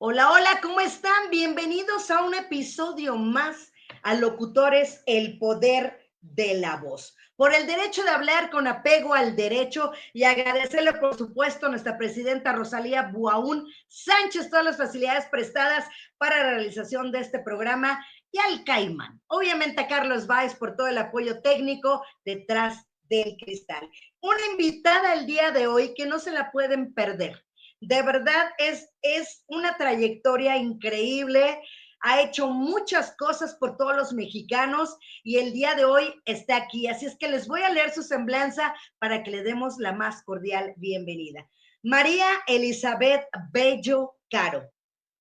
Hola, hola, ¿cómo están? Bienvenidos a un episodio más a Locutores, el poder de la voz. Por el derecho de hablar con apego al derecho y agradecerle, por supuesto, a nuestra presidenta Rosalía Buaún Sánchez todas las facilidades prestadas para la realización de este programa y al Caimán. Obviamente a Carlos Báez por todo el apoyo técnico detrás del cristal. Una invitada el día de hoy que no se la pueden perder. De verdad es una trayectoria increíble, ha hecho muchas cosas por todos los mexicanos y el día de hoy está aquí. Así es que les voy a leer su semblanza para que le demos la más cordial bienvenida. María Elizabeth Bello Caro,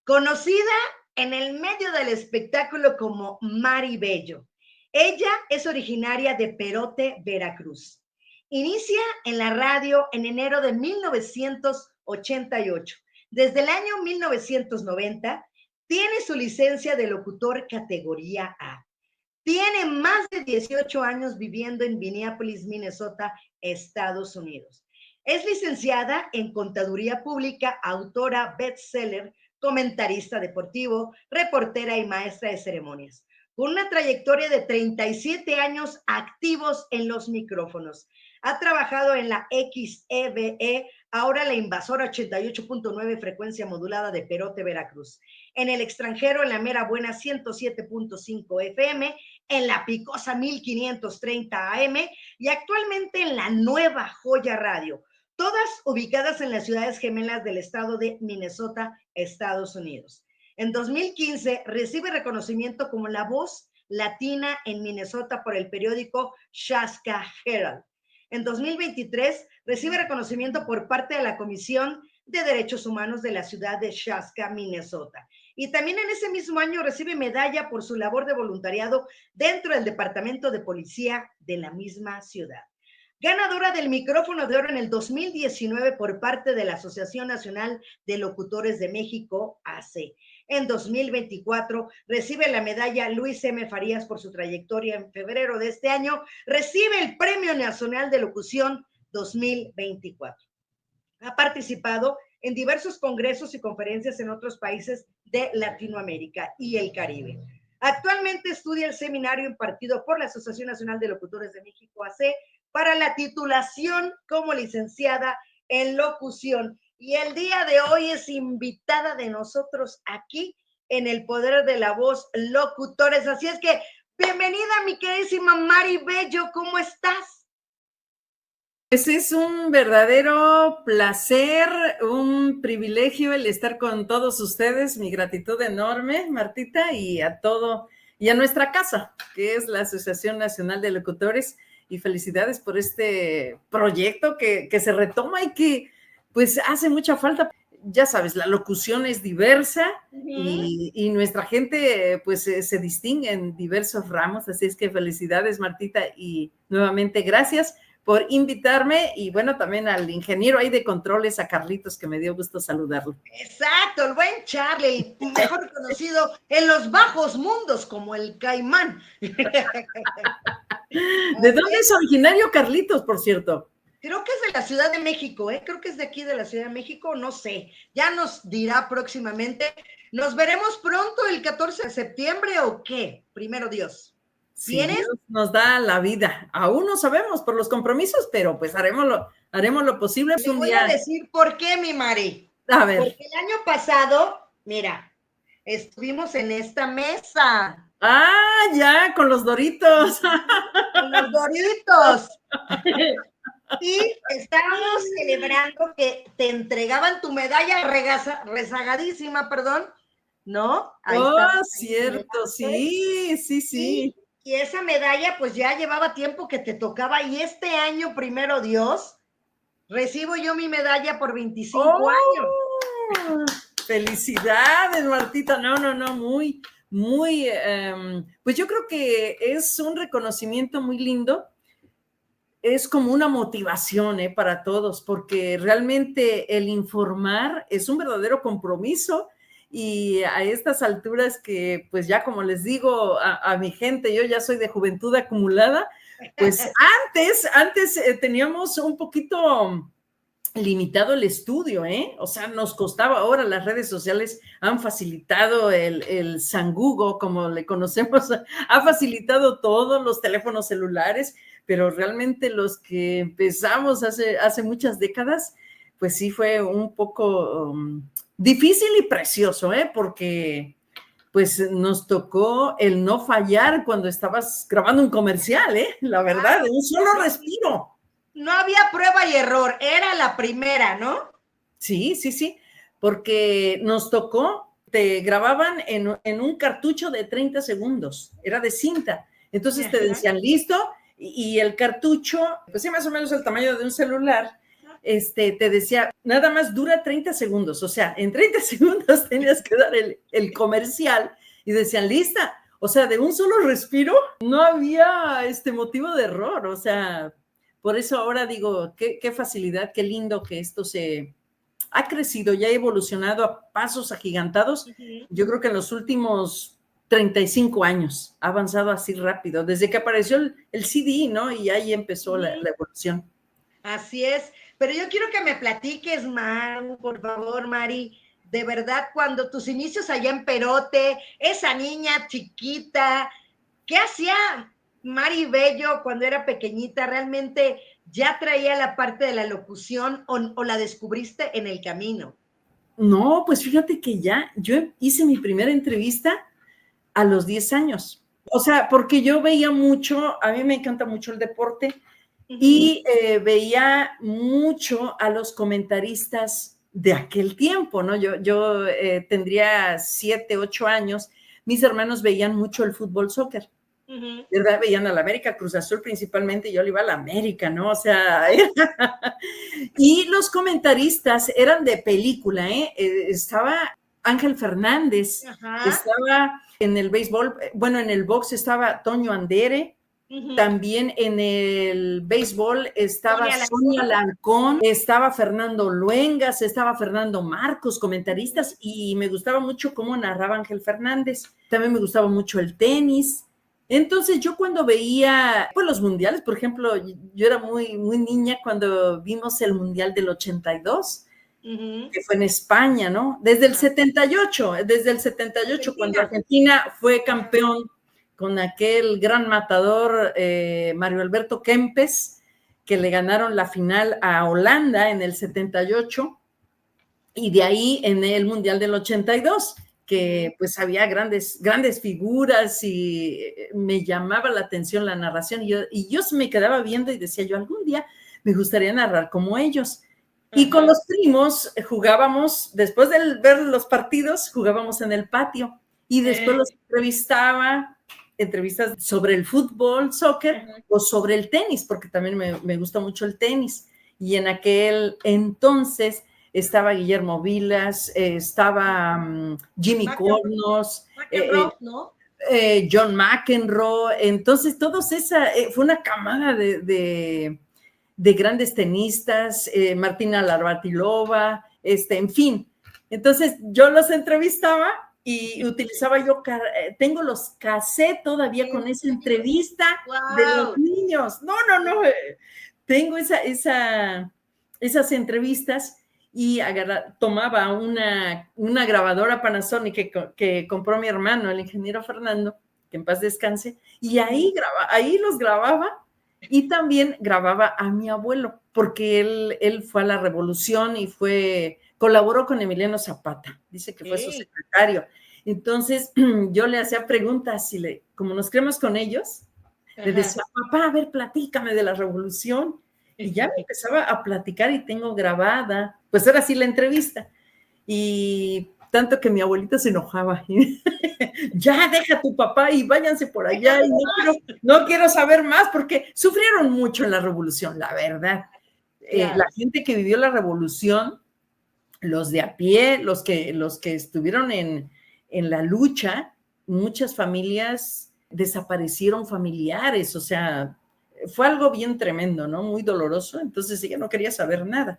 conocida en el medio del espectáculo como Mari Bello. Ella es originaria de Perote, Veracruz. Inicia en la radio en enero de 1988. Desde el año 1990 tiene su licencia de locutor categoría A. Tiene más de 18 años viviendo en Minneapolis, Minnesota, Estados Unidos. Es licenciada en Contaduría Pública, autora bestseller, comentarista deportivo, reportera y maestra de ceremonias. Con una trayectoria de 37 años activos en los micrófonos. Ha trabajado en la XEBE, ahora la invasora 88.9 frecuencia modulada de Perote, Veracruz. En el extranjero, en la mera buena 107.5 FM, en la picosa 1530 AM y actualmente en la nueva Joya Radio, todas ubicadas en las ciudades gemelas del estado de Minnesota, Estados Unidos. En 2015 recibe reconocimiento como la voz latina en Minnesota por el periódico Chaska Herald. En 2023 recibe reconocimiento por parte de la Comisión de Derechos Humanos de la ciudad de Chaska, Minnesota. Y también en ese mismo año recibe medalla por su labor de voluntariado dentro del Departamento de Policía de la misma ciudad. Ganadora del micrófono de oro en el 2019 por parte de la Asociación Nacional de Locutores de México, AC. En 2024 recibe la medalla Luis M. Farías por su trayectoria. En febrero de este año recibe el Premio Nacional de Locución 2024. Ha participado en diversos congresos y conferencias en otros países de Latinoamérica y el Caribe. Actualmente estudia el seminario impartido por la Asociación Nacional de Locutores de México, AC, para la titulación como licenciada en locución. Y el día de hoy es invitada de nosotros aquí en el Poder de la Voz, Locutores. Así es que, bienvenida, mi queridísima Mari Bello, ¿cómo estás? Pues es un verdadero placer, un privilegio el estar con todos ustedes. Mi gratitud enorme, Martita, y a nuestra casa, que es la Asociación Nacional de Locutores, y felicidades por este proyecto que se retoma y que pues hace mucha falta. Ya sabes, la locución es diversa y nuestra gente pues se distingue en diversos ramos, así es que felicidades, Martita, y nuevamente gracias por invitarme, y bueno, también al ingeniero ahí de controles, a Carlitos, que me dio gusto saludarlo. Exacto, el buen Charlie, mejor conocido en los bajos mundos como el Caimán. ¿De dónde es originario Carlitos, por cierto? Creo que es de la Ciudad de México, creo que es de aquí de la Ciudad de México, no sé, ya nos dirá próximamente. ¿Nos veremos pronto el 14 de septiembre o qué? Primero Dios. Si ¿Vienes? Dios nos da la vida, aún no sabemos por los compromisos, pero pues haremos lo posible. Le voy a decir por qué, mi Mari. A ver. Porque el año pasado, mira, estuvimos en esta mesa. Ah, ya, con los Doritos. Con los Doritos. Y estábamos celebrando que te entregaban tu medalla rezagadísima, perdón, ¿no? Ahí Oh, está. cierto, sí. Y esa medalla pues ya llevaba tiempo que te tocaba y este año, primero Dios, recibo yo mi medalla por 25 años. Felicidades, Martita. No, muy, pues yo creo que es un reconocimiento muy lindo. Es como una motivación para todos, porque realmente el informar es un verdadero compromiso, y a estas alturas que, pues ya como les digo a mi gente, yo ya soy de juventud acumulada, pues antes teníamos un poquito limitado el estudio, ¿eh? O sea, nos costaba, ahora las redes sociales han facilitado el San Google, como le conocemos, ha facilitado todos los teléfonos celulares, pero realmente los que empezamos hace muchas décadas, pues sí fue un poco difícil y precioso, ¿eh? Porque pues nos tocó el no fallar cuando estabas grabando un comercial, ¿eh? La verdad, un solo respiro. No había prueba y error, era la primera, ¿no? Sí, sí, sí, porque nos tocó, te grababan en un cartucho de 30 segundos, era de cinta. Entonces te decían, listo, y el cartucho, pues sí, más o menos el tamaño de un celular, te decía, nada más dura 30 segundos, o sea, en 30 segundos tenías que dar el comercial y decían, lista, o sea, de un solo respiro no había motivo de error, o sea, por eso ahora digo, qué facilidad, qué lindo que esto ha crecido y ha evolucionado a pasos agigantados. Yo creo que en los últimos 35 años ha avanzado así rápido, desde que apareció el CD, ¿no? Y ahí empezó la evolución. Así es, pero yo quiero que me platiques, Maru, por favor, Mari, de verdad, cuando tus inicios allá en Perote, esa niña chiquita, ¿qué hacía Mari Bello cuando era pequeñita? ¿Realmente ya traía la parte de la locución o la descubriste en el camino? No, pues fíjate que yo hice mi primera entrevista a los 10 años. O sea, porque yo veía mucho, a mí me encanta mucho el deporte, y veía mucho a los comentaristas de aquel tiempo, ¿no? Yo tendría 7, 8 años, mis hermanos veían mucho el fútbol, soccer, ¿verdad? Veían a la América, Cruz Azul principalmente, yo le iba a la América, ¿no? O sea, y los comentaristas eran de película, ¿eh? Estaba Ángel Fernández, estaba en el béisbol, bueno, en el box estaba Toño Andere, también en el béisbol estaba Sonia Lancón, estaba Fernando Luengas, estaba Fernando Marcos, comentaristas, y me gustaba mucho cómo narraba Ángel Fernández. También me gustaba mucho el tenis. Entonces yo cuando veía pues, los mundiales, por ejemplo, yo era muy, muy niña cuando vimos el mundial del 82, que fue en España, ¿no? Desde el 78, Argentina. Cuando Argentina fue campeón con aquel gran matador Mario Alberto Kempes, que le ganaron la final a Holanda en el 78, y de ahí en el Mundial del 82, que pues había grandes figuras y me llamaba la atención la narración, y yo me quedaba viendo y decía yo, algún día me gustaría narrar como ellos. Y con los primos jugábamos, después de ver los partidos, jugábamos en el patio, y después los entrevistaba, entrevistas sobre el fútbol, soccer, o sobre el tenis, porque también me gusta mucho el tenis. Y en aquel entonces estaba Guillermo Vilas, estaba Jimmy Cornos, ¿no? John McEnroe. Entonces, todos fue una camada de grandes tenistas, Martina Navratilova, en fin. Entonces, yo los entrevistaba y utilizaba yo, tengo los cassettes todavía con esa entrevista de los niños. No, tengo esas entrevistas, y tomaba una grabadora Panasonic que compró mi hermano, el ingeniero Fernando, que en paz descanse, y ahí los grababa, y también grababa a mi abuelo, porque él fue a la Revolución y colaboró con Emiliano Zapata, dice que fue su secretario. Entonces yo le hacía preguntas y como nos creemos con ellos, le decía, papá, a ver, platícame de la Revolución. Y ya me empezaba a platicar y tengo grabada, pues ahora sí la entrevista. Y tanto que mi abuelita se enojaba. Ya, deja a tu papá y váyanse por allá. Y no quiero saber más, porque sufrieron mucho en la Revolución, la verdad. La gente que vivió la Revolución, los de a pie, los que estuvieron en la lucha, muchas familias desaparecieron familiares, o sea, fue algo bien tremendo, ¿no? Muy doloroso, entonces ella no quería saber nada.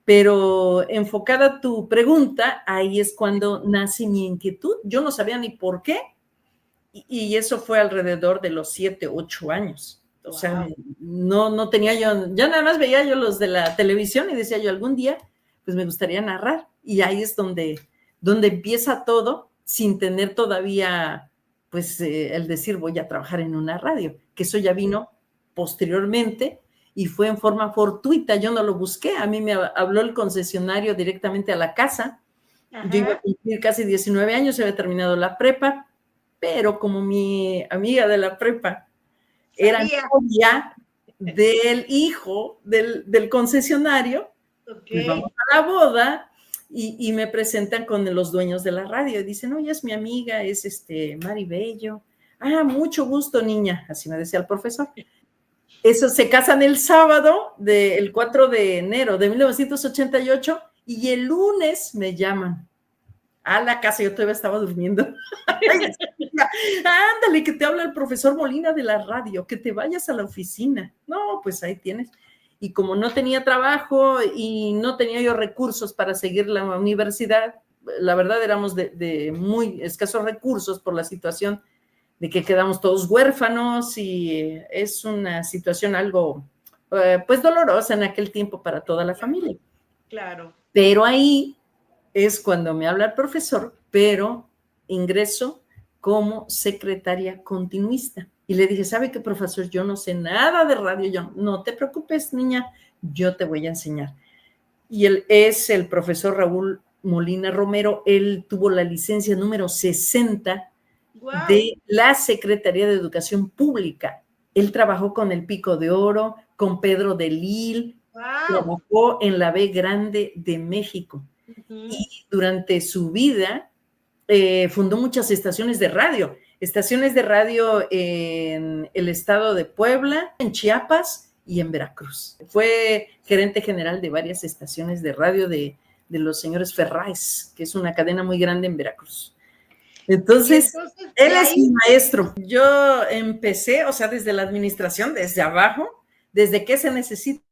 Pero enfocada a tu pregunta, ahí es cuando nace mi inquietud. Yo no sabía ni por qué, y eso fue alrededor de los 7, 8 años. O sea, no tenía yo, ya nada más veía yo los de la televisión y decía yo, algún día, pues me gustaría narrar. Y ahí es donde empieza todo, sin tener todavía, pues, el decir, voy a trabajar en una radio, que eso ya vino posteriormente y fue en forma fortuita, yo no lo busqué, a mí me habló el concesionario directamente a la casa. Ajá. Yo iba a cumplir casi 19 años, había terminado la prepa, pero como mi amiga de la prepa era novia del hijo del concesionario, pues vamos a la boda y me presentan con los dueños de la radio y dicen, oye, es mi amiga, es Mari Bello. Ah, mucho gusto, niña, así me decía el profesor. Eso, se casan el sábado, el 4 de enero de 1988 y el lunes me llaman a la casa, yo todavía estaba durmiendo. Ándale, que te habla el profesor Molina de la radio, que te vayas a la oficina. No, pues ahí tienes. Y como no tenía trabajo y no tenía yo recursos para seguir la universidad, la verdad éramos de muy escasos recursos por la situación de que quedamos todos huérfanos y es una situación algo, pues dolorosa en aquel tiempo para toda la familia. Claro. Pero ahí es cuando me habla el profesor, pero ingreso como secretaria continuista. Y le dije, ¿sabe qué, profesor? Yo no sé nada de radio. Yo, no te preocupes, niña, yo te voy a enseñar. Y él es el profesor Raúl Molina Romero. Él tuvo la licencia número 60 de la Secretaría de Educación Pública. Él trabajó con el Pico de Oro, con Pedro de Lille, trabajó en la B Grande de México. Y durante su vida fundó muchas estaciones de radio en el estado de Puebla, en Chiapas y en Veracruz. Fue gerente general de varias estaciones de radio de los señores Ferráez, que es una cadena muy grande en Veracruz. Entonces él es mi maestro. Yo empecé, o sea, desde la administración, desde abajo, desde qué se necesita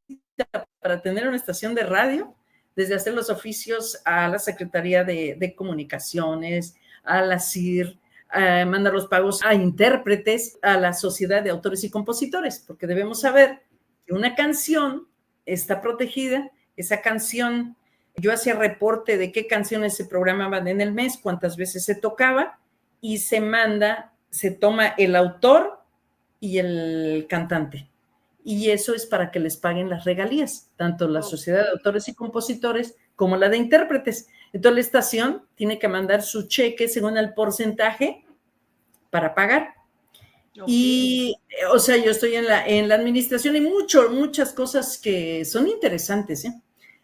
para tener una estación de radio, desde hacer los oficios a la Secretaría de Comunicaciones, a la CIR, a mandar los pagos a intérpretes, a la Sociedad de Autores y Compositores, porque debemos saber que una canción está protegida, esa canción, yo hacía reporte de qué canciones se programaban en el mes, cuántas veces se tocaba, y se toma el autor y el cantante. Y eso es para que les paguen las regalías, tanto la Sociedad de Autores y Compositores como la de intérpretes. Entonces la estación tiene que mandar su cheque según el porcentaje para pagar. Y, o sea, yo estoy en la administración y muchas cosas que son interesantes,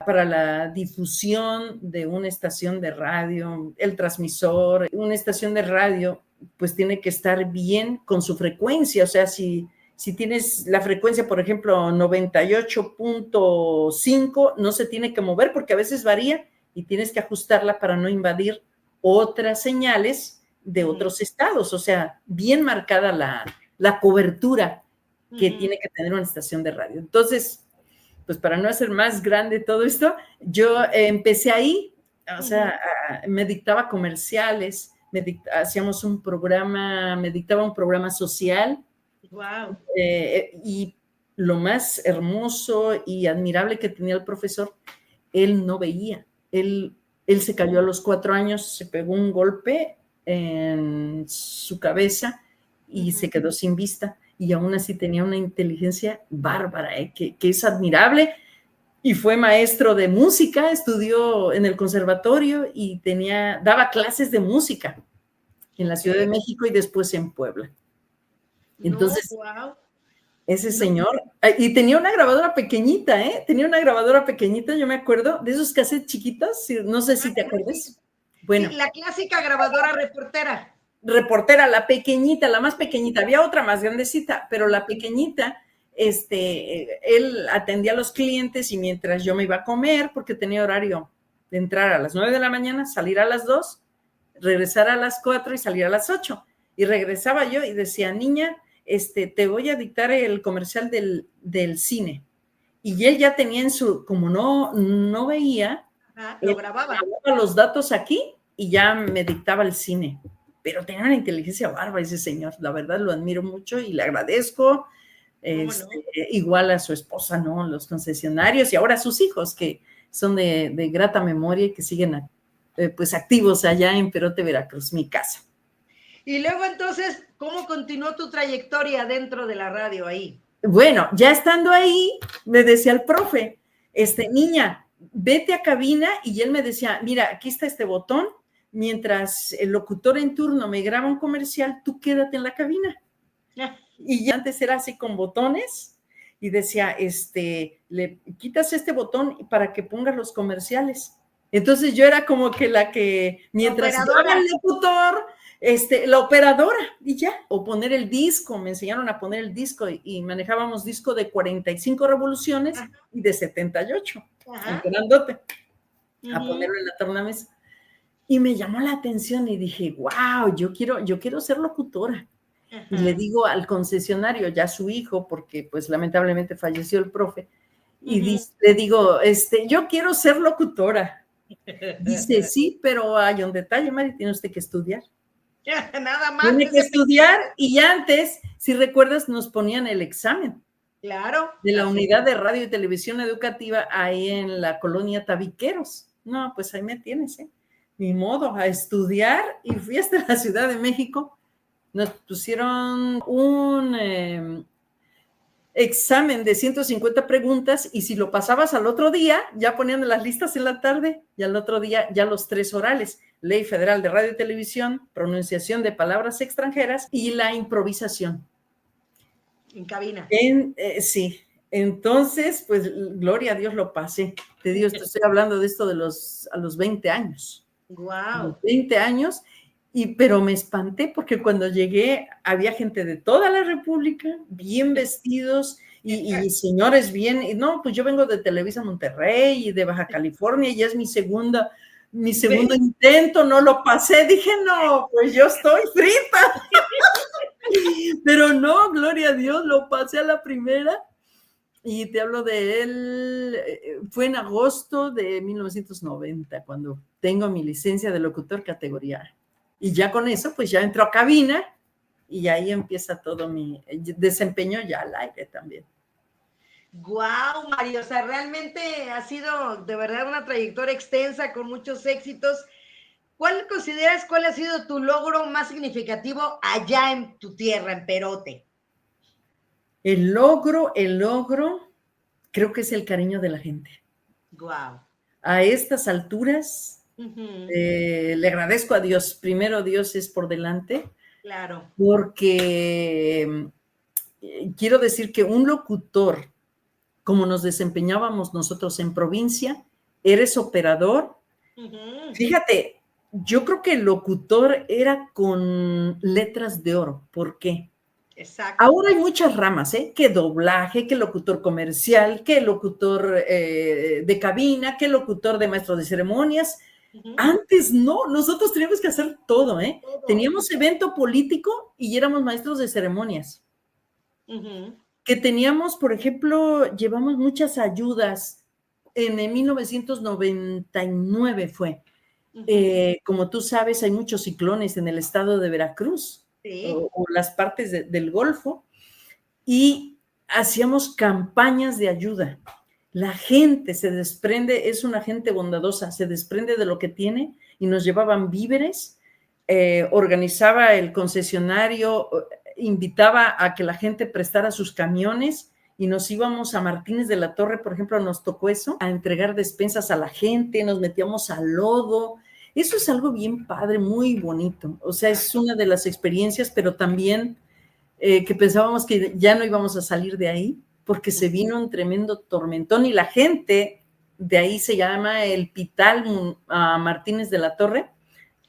para la difusión de una estación de radio, el transmisor, una estación de radio, pues tiene que estar bien con su frecuencia, o sea, si tienes la frecuencia, por ejemplo, 98.5, no se tiene que mover porque a veces varía y tienes que ajustarla para no invadir otras señales de otros estados. O sea, bien marcada la cobertura que tiene que tener una estación de radio. Entonces, pues para no hacer más grande todo esto, yo empecé ahí, o sea, me dictaba comerciales, hacíamos un programa, me dictaba un programa social. Wow. Y lo más hermoso y admirable que tenía el profesor, él no veía. Él se cayó a los 4 años, se pegó un golpe en su cabeza y se quedó sin vista. Y aún así tenía una inteligencia bárbara, que es admirable. Y fue maestro de música, estudió en el conservatorio y daba clases de música en la Ciudad de México y después en Puebla. Entonces, ese señor, y tenía una grabadora pequeñita, tenía una grabadora pequeñita, yo me acuerdo, de esos cassettes chiquitos, no sé si te acuerdas. Bueno, sí, la clásica grabadora reportera. Reportera, la pequeñita, la más pequeñita, había otra más grandecita, pero la pequeñita, él atendía a los clientes y mientras yo me iba a comer, porque tenía horario de entrar a las 9 de la mañana, salir a las 2, regresar a las 4 y salir a las 8. Y regresaba yo y decía, niña, te voy a dictar el comercial del cine. Y él ya tenía como no veía, lo grababa los datos aquí y ya me dictaba el cine. Pero tenía una inteligencia bárbara ese señor, la verdad lo admiro mucho y le agradezco ¿Cómo no? igual a su esposa, ¿no? Los concesionarios y ahora sus hijos, que son de grata memoria y que siguen pues activos allá en Perote, Veracruz, mi casa. Y luego entonces, ¿cómo continuó tu trayectoria dentro de la radio ahí? Bueno, ya estando ahí, me decía el profe, niña, vete a cabina, y él me decía, mira, aquí está este botón, mientras el locutor en turno me graba un comercial, tú quédate en la cabina. Y ya antes era así con botones, y decía, le quitas este botón para que pongas los comerciales. Entonces yo era como que la que, mientras estaba el locutor, la operadora, y ya, o poner el disco, me enseñaron a poner el disco, y manejábamos disco de 45 revoluciones. Ajá. Y de 78, el grandote, a ponerlo en la tornamesa. Y me llamó la atención y dije, wow, yo quiero ser locutora. Ajá. Y le digo al concesionario, ya su hijo, porque pues lamentablemente falleció el profe, y le digo, yo quiero ser locutora. Dice, sí, pero hay un detalle, Mari, tiene usted que estudiar. Nada más. Tiene que estudiar, y antes, si recuerdas, nos ponían el examen. Claro. De la unidad de radio y televisión educativa ahí en la colonia Tabiqueros. No, pues ahí me tienes, ni modo, a estudiar, y fui hasta la Ciudad de México. Nos pusieron un examen de 150 preguntas, y si lo pasabas al otro día, ya ponían las listas en la tarde, y al otro día ya los 3 orales: Ley Federal de Radio y Televisión, pronunciación de palabras extranjeras y la improvisación. En cabina. Sí. Entonces, pues, gloria a Dios lo pasé. Te digo, estoy hablando de esto a los 20 años. Wow. 20 años, pero me espanté porque cuando llegué había gente de toda la República, bien vestidos, y señores bien, y no, pues yo vengo de Televisa Monterrey y de Baja California, y ya es mi segundo intento, no lo pasé. Dije, no, pues yo estoy frita. Pero no, gloria a Dios, lo pasé a la primera. Y te hablo de él, fue en agosto de 1990, cuando tengo mi licencia de locutor categoría A. Y ya con eso, pues ya entro a cabina, y ahí empieza todo mi desempeño ya al aire también. Guau, Mario, o sea, realmente ha sido de verdad una trayectoria extensa con muchos éxitos. ¿Cuál consideras cuál ha sido tu logro más significativo allá en tu tierra, en Perote? El logro, creo que es el cariño de la gente. Guau. A estas alturas, le agradezco a Dios. Primero, Dios es por delante. Claro. Porque quiero decir que un locutor, como nos desempeñábamos nosotros en provincia, eres operador. Fíjate, yo creo que el locutor era con letras de oro. ¿Por qué? Exacto. Ahora hay muchas ramas, que doblaje, que locutor comercial, que locutor de cabina, que locutor de maestro de ceremonias. Antes no, nosotros teníamos que hacer todo, todo. Teníamos evento político y éramos maestros de ceremonias. Que teníamos, por ejemplo, llevamos muchas ayudas. En 1999 fue. Como tú sabes, hay muchos ciclones en el estado de Veracruz. Sí. O las partes del Golfo, y hacíamos campañas de ayuda. La gente se desprende, es una gente bondadosa, se desprende de lo que tiene, y nos llevaban víveres, organizaba el concesionario, invitaba a que la gente prestara sus camiones, y nos íbamos a Martínez de la Torre, por ejemplo, nos tocó eso, a entregar despensas a la gente, nos metíamos al lodo. Eso es algo bien padre, muy bonito. O sea, es una de las experiencias, pero también que pensábamos que ya no íbamos a salir de ahí, porque se vino un tremendo tormentón, y la gente de ahí, se llama el Pital Martínez de la Torre,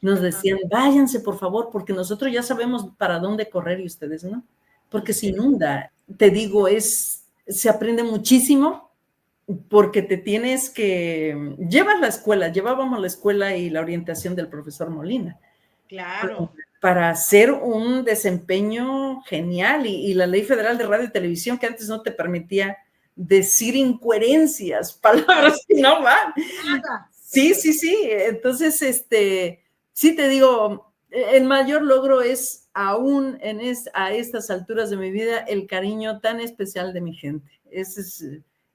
nos decían, váyanse por favor, porque nosotros ya sabemos para dónde correr y ustedes no, porque se inunda. Te digo, se aprende muchísimo, porque te tienes que, llevábamos la escuela y la orientación del profesor Molina. Claro. Para hacer un desempeño genial, y la Ley Federal de Radio y Televisión, que antes no te permitía decir incoherencias, palabras que no van. Sí. Entonces, sí te digo, el mayor logro es aún a estas alturas de mi vida el cariño tan especial de mi gente.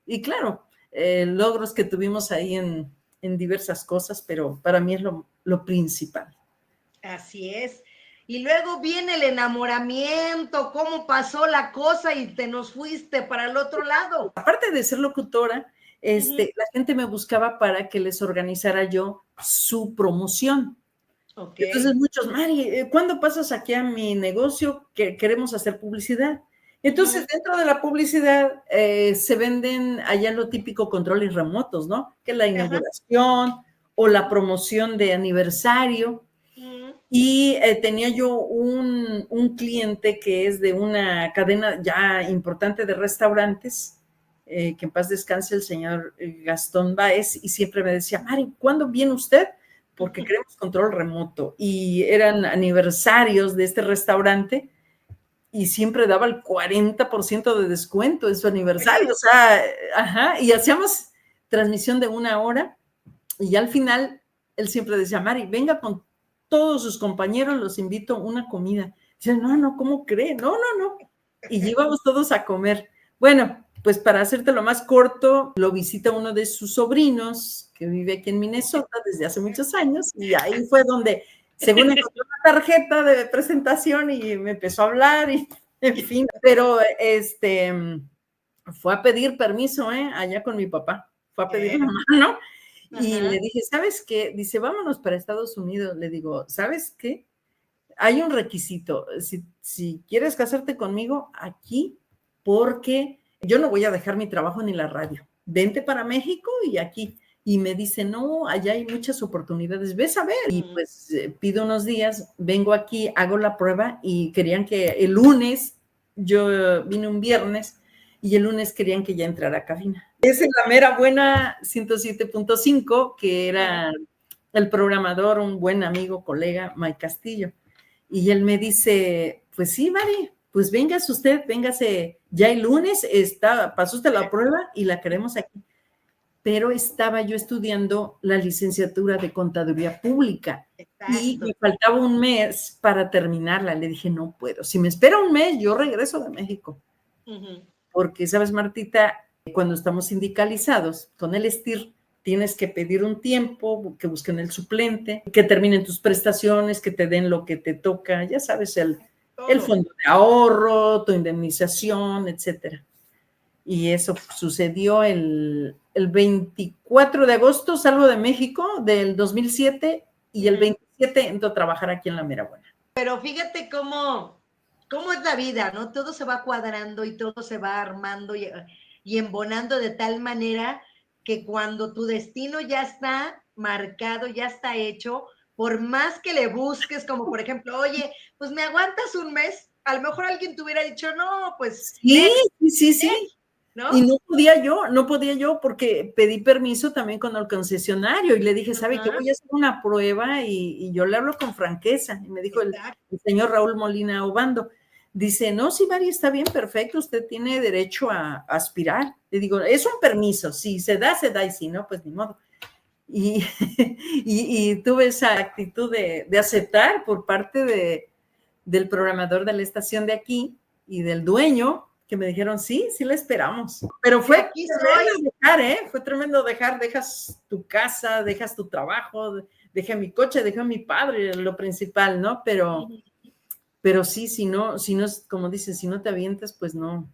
Y claro, logros que tuvimos ahí en diversas cosas, pero para mí es lo principal. Así es. Y luego viene el enamoramiento, cómo pasó la cosa y te nos fuiste para el otro lado. Aparte de ser locutora, la gente me buscaba para que les organizara yo su promoción. Okay. Entonces muchos, Mari, ¿cuándo pasas aquí a mi negocio que queremos hacer publicidad? Entonces, dentro de la publicidad se venden allá lo típico controles remotos, ¿no? Que la inauguración o la promoción de aniversario. Y tenía yo un cliente que es de una cadena ya importante de restaurantes, que en paz descanse el señor Gastón Báez, y siempre me decía, Mari, ¿cuándo viene usted? Porque queremos control remoto. Y eran aniversarios de este restaurante y siempre daba el 40% de descuento en su aniversario. O sea, y hacíamos transmisión de 1 hora y al final él siempre decía, Mari, venga con todos sus compañeros, los invito a una comida. Dice, no, ¿cómo cree? No. Y íbamos todos a comer. Bueno, pues para hacértelo más corto, lo visita uno de sus sobrinos, que vive aquí en Minnesota desde hace muchos años, y ahí fue donde, según encontró una tarjeta de presentación y me empezó a hablar, y en fin, pero fue a pedir permiso, allá con mi papá, fue a pedir una mano, y le dije, ¿sabes qué? Dice, vámonos para Estados Unidos. Le digo, ¿sabes qué? Hay un requisito. Si quieres casarte conmigo, aquí, porque yo no voy a dejar mi trabajo ni la radio. Vente para México y aquí. Y me dice, no, allá hay muchas oportunidades. Ves a ver. Y pues pido unos días, vengo aquí, hago la prueba y querían que el lunes, yo vine un viernes, y el lunes querían que ya entrara a cabina. Es en la mera buena 107.5, que era el programador, un buen amigo, colega, Mike Castillo. Y él me dice, pues sí, Mari, pues véngase usted, véngase ya el lunes, pasó usted la prueba y la queremos aquí. Pero estaba yo estudiando la licenciatura de Contaduría Pública. Y me faltaba un mes para terminarla. Le dije, no puedo. Si me espera un mes, yo regreso de México. Porque, ¿sabes, Martita? Cuando estamos sindicalizados con el STIR, tienes que pedir un tiempo, que busquen el suplente, que terminen tus prestaciones, que te den lo que te toca, ya sabes, el fondo de ahorro, tu indemnización, etcétera. Y eso sucedió el 24 de agosto, salgo de México del 2007 y el 27 entro a trabajar aquí en La Mera Buena. Pero fíjate cómo es la vida, ¿no? Todo se va cuadrando y todo se va armando y embonando de tal manera que cuando tu destino ya está marcado, ya está hecho, por más que le busques, como por ejemplo, oye, pues me aguantas un mes, a lo mejor alguien te hubiera dicho, no, pues... Sí. ¿no? Y no podía yo porque pedí permiso también con el concesionario y le dije, ¿sabe qué? Voy a hacer una prueba y yo le hablo con franqueza. Y me dijo el señor Raúl Molina Obando, dice, no, sí, Mari, está bien, perfecto, usted tiene derecho a aspirar. Le digo, es un permiso, si se da, y si no, pues ni modo. Y tuve esa actitud de aceptar por parte del programador de la estación de aquí y del dueño, que me dijeron, sí le esperamos. Pero fue tremendo dejar, fue tremendo dejar, dejas tu casa, dejas tu trabajo, dejé mi coche, dejé a mi padre, lo principal, ¿no? Pero sí, si no, como dices, si no te avientas, pues no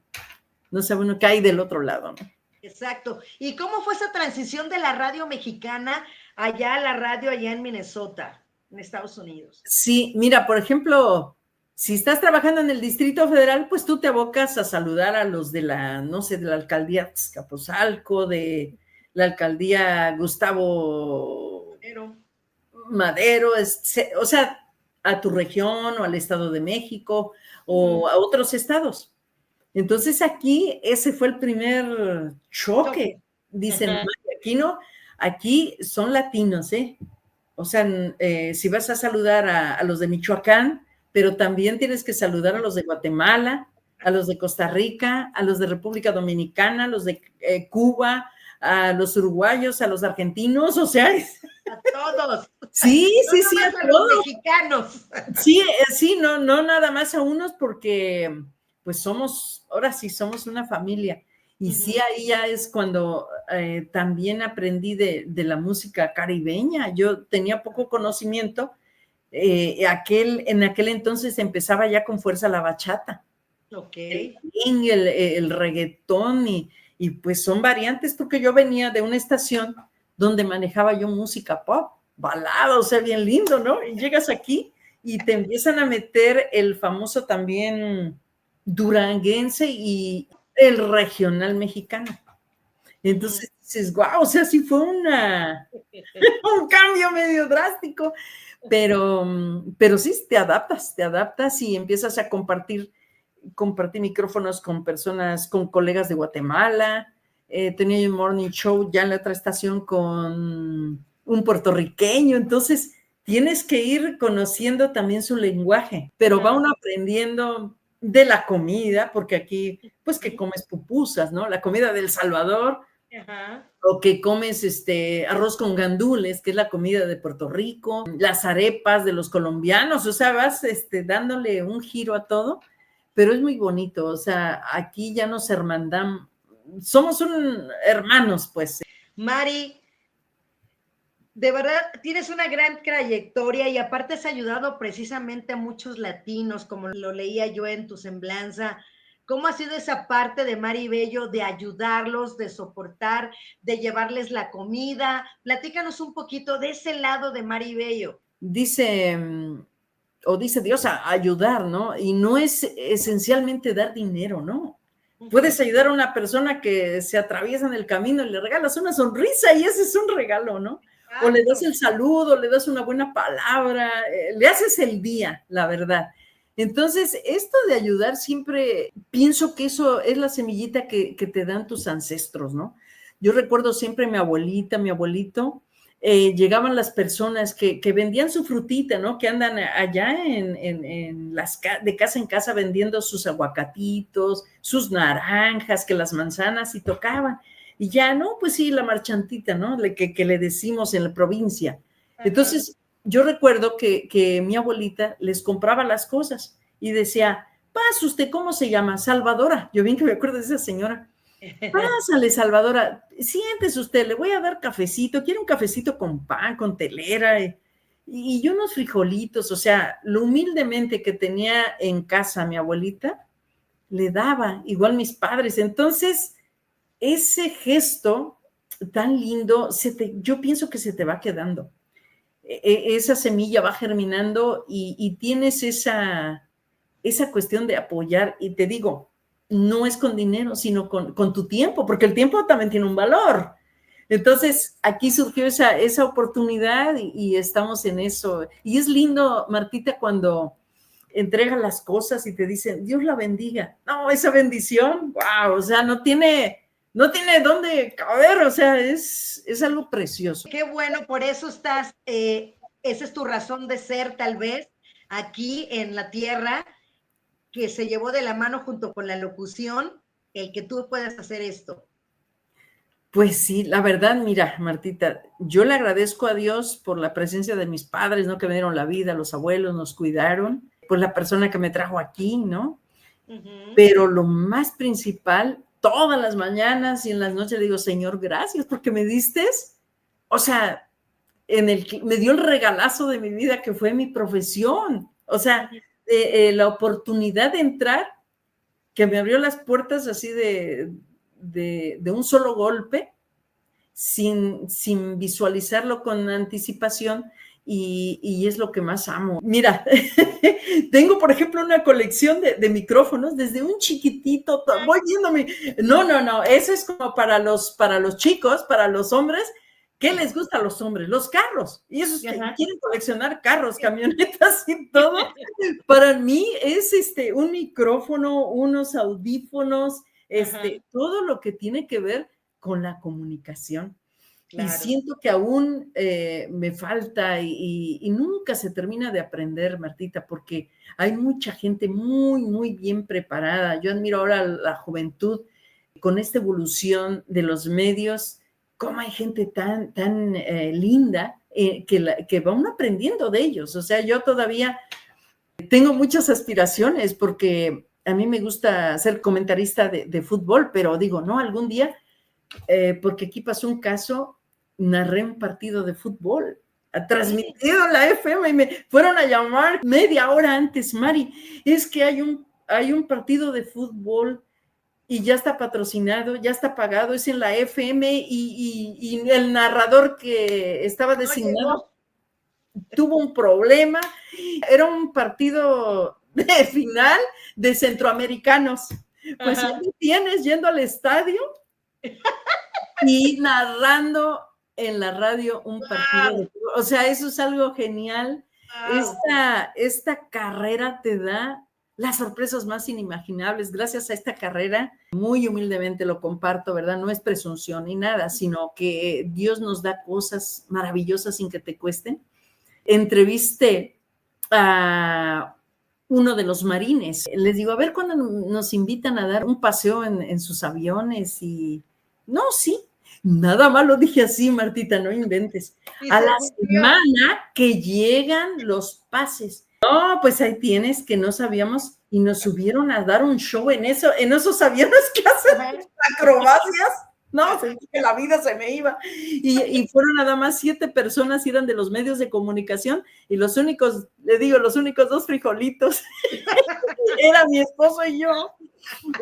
sabe uno qué hay del otro lado, ¿no? Exacto. ¿Y cómo fue esa transición de la radio mexicana allá a la radio allá en Minnesota, en Estados Unidos? Sí, mira, por ejemplo, si estás trabajando en el Distrito Federal, pues tú te abocas a saludar a los de la, no sé, de la alcaldía Azcapotzalco, de la alcaldía Gustavo Madero, o sea, a tu región o al Estado de México o a otros estados. Entonces aquí ese fue el primer choque. Dicen, aquí no, aquí son latinos, O sea, si vas a saludar a los de Michoacán, pero también tienes que saludar a los de Guatemala, a los de Costa Rica, a los de República Dominicana, a los de Cuba, a los uruguayos, a los argentinos, o sea, A todos. sí, No sí, sí, a nomás a los todos. mexicanos. Sí, sí, no, no nada más a unos porque pues somos, ahora sí somos una familia. Y sí, ahí ya es cuando también aprendí de la música caribeña. Yo tenía poco conocimiento. En aquel entonces empezaba ya con fuerza la bachata, Ok. el reggaetón y pues son variantes porque yo venía de una estación donde manejaba yo música pop, balada, o sea, bien lindo, ¿no? Y llegas aquí y te empiezan a meter el famoso también duranguense y el regional mexicano. Entonces dices, wow, o sea, sí fue un cambio medio drástico, pero sí te adaptas y empiezas a compartir micrófonos con personas, con colegas de Guatemala. Tenía un morning show ya en la otra estación con un puertorriqueño, entonces tienes que ir conociendo también su lenguaje, pero va uno aprendiendo de la comida, porque aquí, pues que comes pupusas, ¿no? La comida del Salvador, Ajá. o que comes arroz con gandules, que es la comida de Puerto Rico, las arepas de los colombianos, o sea, vas dándole un giro a todo, pero es muy bonito, o sea, aquí ya nos hermandamos, somos hermanos, pues. Mari, de verdad tienes una gran trayectoria y aparte has ayudado precisamente a muchos latinos, como lo leía yo en tu semblanza. ¿Cómo ha sido esa parte de Mari Bello de ayudarlos, de soportar, de llevarles la comida? Platícanos un poquito de ese lado de Mari Bello. Dice, o dice Dios, a ayudar, ¿no? Y no es esencialmente dar dinero, ¿no? Puedes ayudar a una persona que se atraviesa en el camino y le regalas una sonrisa y ese es un regalo, ¿no? O le das el saludo, le das una buena palabra, le haces el día, la verdad. Entonces, esto de ayudar siempre, pienso que eso es la semillita que te dan tus ancestros, ¿no? Yo recuerdo siempre a mi abuelita, mi abuelito, llegaban las personas que vendían su frutita, ¿no? Que andan allá de casa en casa vendiendo sus aguacatitos, sus naranjas, que las manzanas y tocaban. Y ya, ¿no? Pues sí, la marchantita, ¿no? Que le decimos en la provincia. Entonces, yo recuerdo que mi abuelita les compraba las cosas y decía, pasa usted, ¿cómo se llama? Salvadora. Yo bien que me acuerdo de esa señora. Pásale, Salvadora, siéntese usted, le voy a dar cafecito, quiere un cafecito con pan, con telera y unos frijolitos, o sea, lo humildemente que tenía en casa mi abuelita, le daba, igual mis padres. Entonces, ese gesto tan lindo, yo pienso que se te va quedando. Esa semilla va germinando y tienes esa cuestión de apoyar, y te digo, no es con dinero, sino con tu tiempo, porque el tiempo también tiene un valor. Entonces, aquí surgió esa oportunidad y estamos en eso. Y es lindo, Martita, cuando entrega las cosas y te dicen, Dios la bendiga. No, esa bendición, wow, o sea, no tiene dónde caber, o sea, es algo precioso. Qué bueno, por eso estás, esa es tu razón de ser tal vez aquí en la tierra, que se llevó de la mano junto con la locución, el que tú puedas hacer esto. Pues sí, la verdad, mira, Martita, yo le agradezco a Dios por la presencia de mis padres, ¿no? Que me dieron la vida, los abuelos nos cuidaron, por la persona que me trajo aquí, ¿no? Pero lo más principal, todas las mañanas y en las noches le digo, Señor, gracias porque me diste, o sea, me dio el regalazo de mi vida que fue mi profesión, o sea, la oportunidad de entrar, que me abrió las puertas así de un solo golpe, sin visualizarlo con anticipación, y es lo que más amo. Mira, tengo, por ejemplo, una colección de micrófonos desde un chiquitito, voy viéndome, no, eso es como para los chicos, para los hombres. ¿Qué les gusta a los hombres? Los carros. Y esos que quieren coleccionar carros, camionetas y todo. Para mí es un micrófono, unos audífonos, todo lo que tiene que ver con la comunicación. Claro. Y siento que aún me falta y nunca se termina de aprender, Martita, porque hay mucha gente muy, muy bien preparada. Yo admiro ahora a la juventud con esta evolución de los medios. cómo hay gente tan linda que va uno aprendiendo de ellos. O sea, yo todavía tengo muchas aspiraciones porque a mí me gusta ser comentarista de fútbol, pero digo, no, algún día, porque aquí pasó un caso, narré un partido de fútbol, transmitido en la FM y me fueron a llamar media hora antes, Mari, es que hay un partido de fútbol y ya está patrocinado, ya está pagado, es en la FM y el narrador que estaba designado tuvo un problema, era un partido de final de centroamericanos. Pues ahí tienes yendo al estadio y narrando en la radio un partido de fútbol. O sea, eso es algo genial. Esta carrera te da las sorpresas más inimaginables. Gracias a esta carrera, muy humildemente lo comparto, ¿verdad? No es presunción ni nada, sino que Dios nos da cosas maravillosas sin que te cuesten. Entrevisté a uno de los marines. Les digo, a ver cuándo nos invitan a dar un paseo en sus aviones y no, sí. Nada más lo dije así, Martita, no inventes. A la semana que llegan los pases. No, pues ahí tienes que no sabíamos y nos subieron a dar un show en esos aviones que hacen acrobacias. No, sentí que la vida se me iba. Y fueron nada más 7 personas, y eran de los medios de comunicación, y los únicos 2 frijolitos, era mi esposo y yo,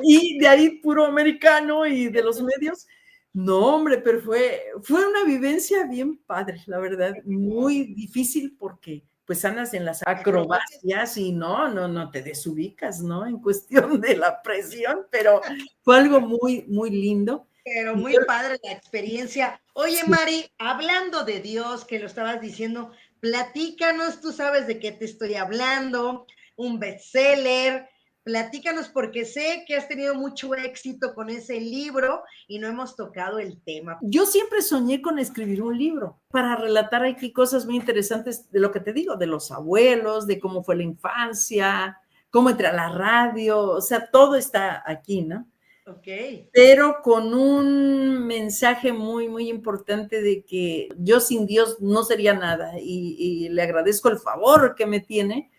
y de ahí puro americano y de los medios. No, hombre, pero fue una vivencia bien padre, la verdad, muy difícil porque pues andas en las acrobacias y no te desubicas, ¿no? En cuestión de la presión, pero fue algo muy, muy lindo. Pero muy padre la experiencia. Oye, sí. Mari, hablando de Dios, que lo estabas diciendo, platícanos, tú sabes de qué te estoy hablando, un bestseller, platícanos porque sé que has tenido mucho éxito con ese libro y no hemos tocado el tema. Yo siempre soñé con escribir un libro para relatar aquí cosas muy interesantes de lo que te digo, de los abuelos, de cómo fue la infancia, cómo entré a la radio, o sea, todo está aquí, ¿no? Okay. Pero con un mensaje muy, muy importante de que yo sin Dios no sería nada y le agradezco el favor que me tiene,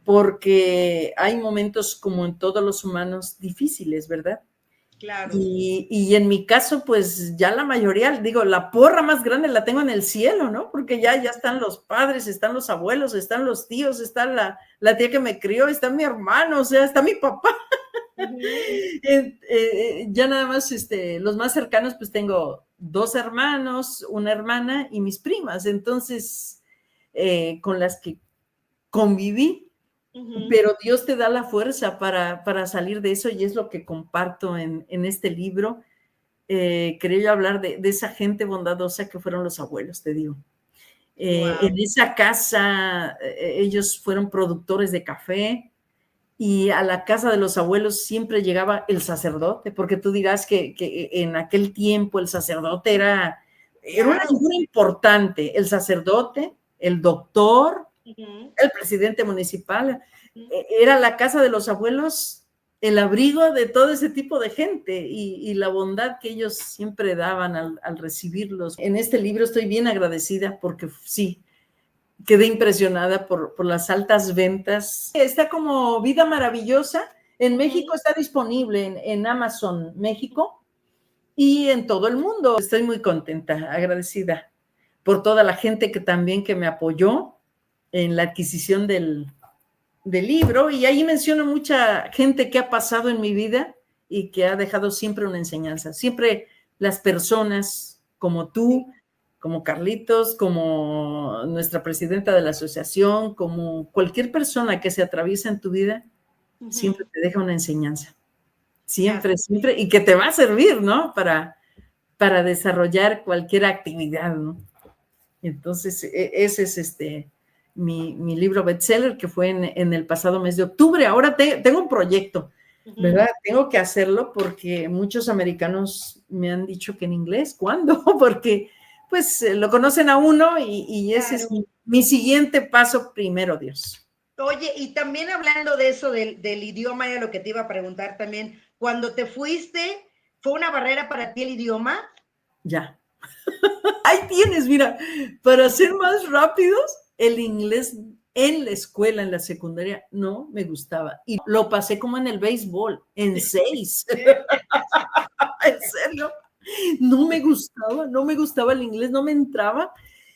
porque hay momentos como en todos los humanos difíciles, ¿verdad? Claro. Y en mi caso, pues ya la mayoría, digo, la porra más grande la tengo en el cielo, ¿no? Porque ya están los padres, están los abuelos, están los tíos, está la tía que me crió, está mi hermano, o sea, está mi papá. Ya nada más, los más cercanos, pues tengo 2 hermanos, una hermana y mis primas, entonces, con las que conviví, pero Dios te da la fuerza para salir de eso y es lo que comparto en este libro. Quería yo hablar de esa gente bondadosa que fueron los abuelos, te digo. Wow. En esa casa, ellos fueron productores de café, y a la casa de los abuelos siempre llegaba el sacerdote, porque tú dirás que en aquel tiempo el sacerdote era una figura importante, el sacerdote, el doctor, el presidente municipal, era la casa de los abuelos el abrigo de todo ese tipo de gente y la bondad que ellos siempre daban al recibirlos. En este libro estoy bien agradecida porque sí, quedé impresionada por las altas ventas. Está como Vida Maravillosa. En México está disponible en Amazon México y en todo el mundo. Estoy muy contenta, agradecida por toda la gente que me apoyó en la adquisición del libro. Y ahí menciono mucha gente que ha pasado en mi vida y que ha dejado siempre una enseñanza. Siempre las personas como tú, como Carlitos, como nuestra presidenta de la asociación, como cualquier persona que se atraviesa en tu vida, siempre te deja una enseñanza. Siempre, siempre, y que te va a servir, ¿no? Para desarrollar cualquier actividad, ¿no? Entonces, ese es mi libro bestseller, que fue en el pasado mes de octubre. Ahora tengo un proyecto, ¿verdad? Tengo que hacerlo porque muchos americanos me han dicho que en inglés, ¿cuándo? Porque pues lo conocen a uno y ese es mi siguiente paso, primero Dios. Oye, y también hablando de eso, del idioma, era lo que te iba a preguntar también, cuando te fuiste, ¿fue una barrera para ti el idioma? Ya. Ahí tienes, mira, para ser más rápidos, el inglés en la escuela, en la secundaria, no me gustaba. Y lo pasé como en el béisbol, en 6. En serio, no me gustaba el inglés, no me entraba.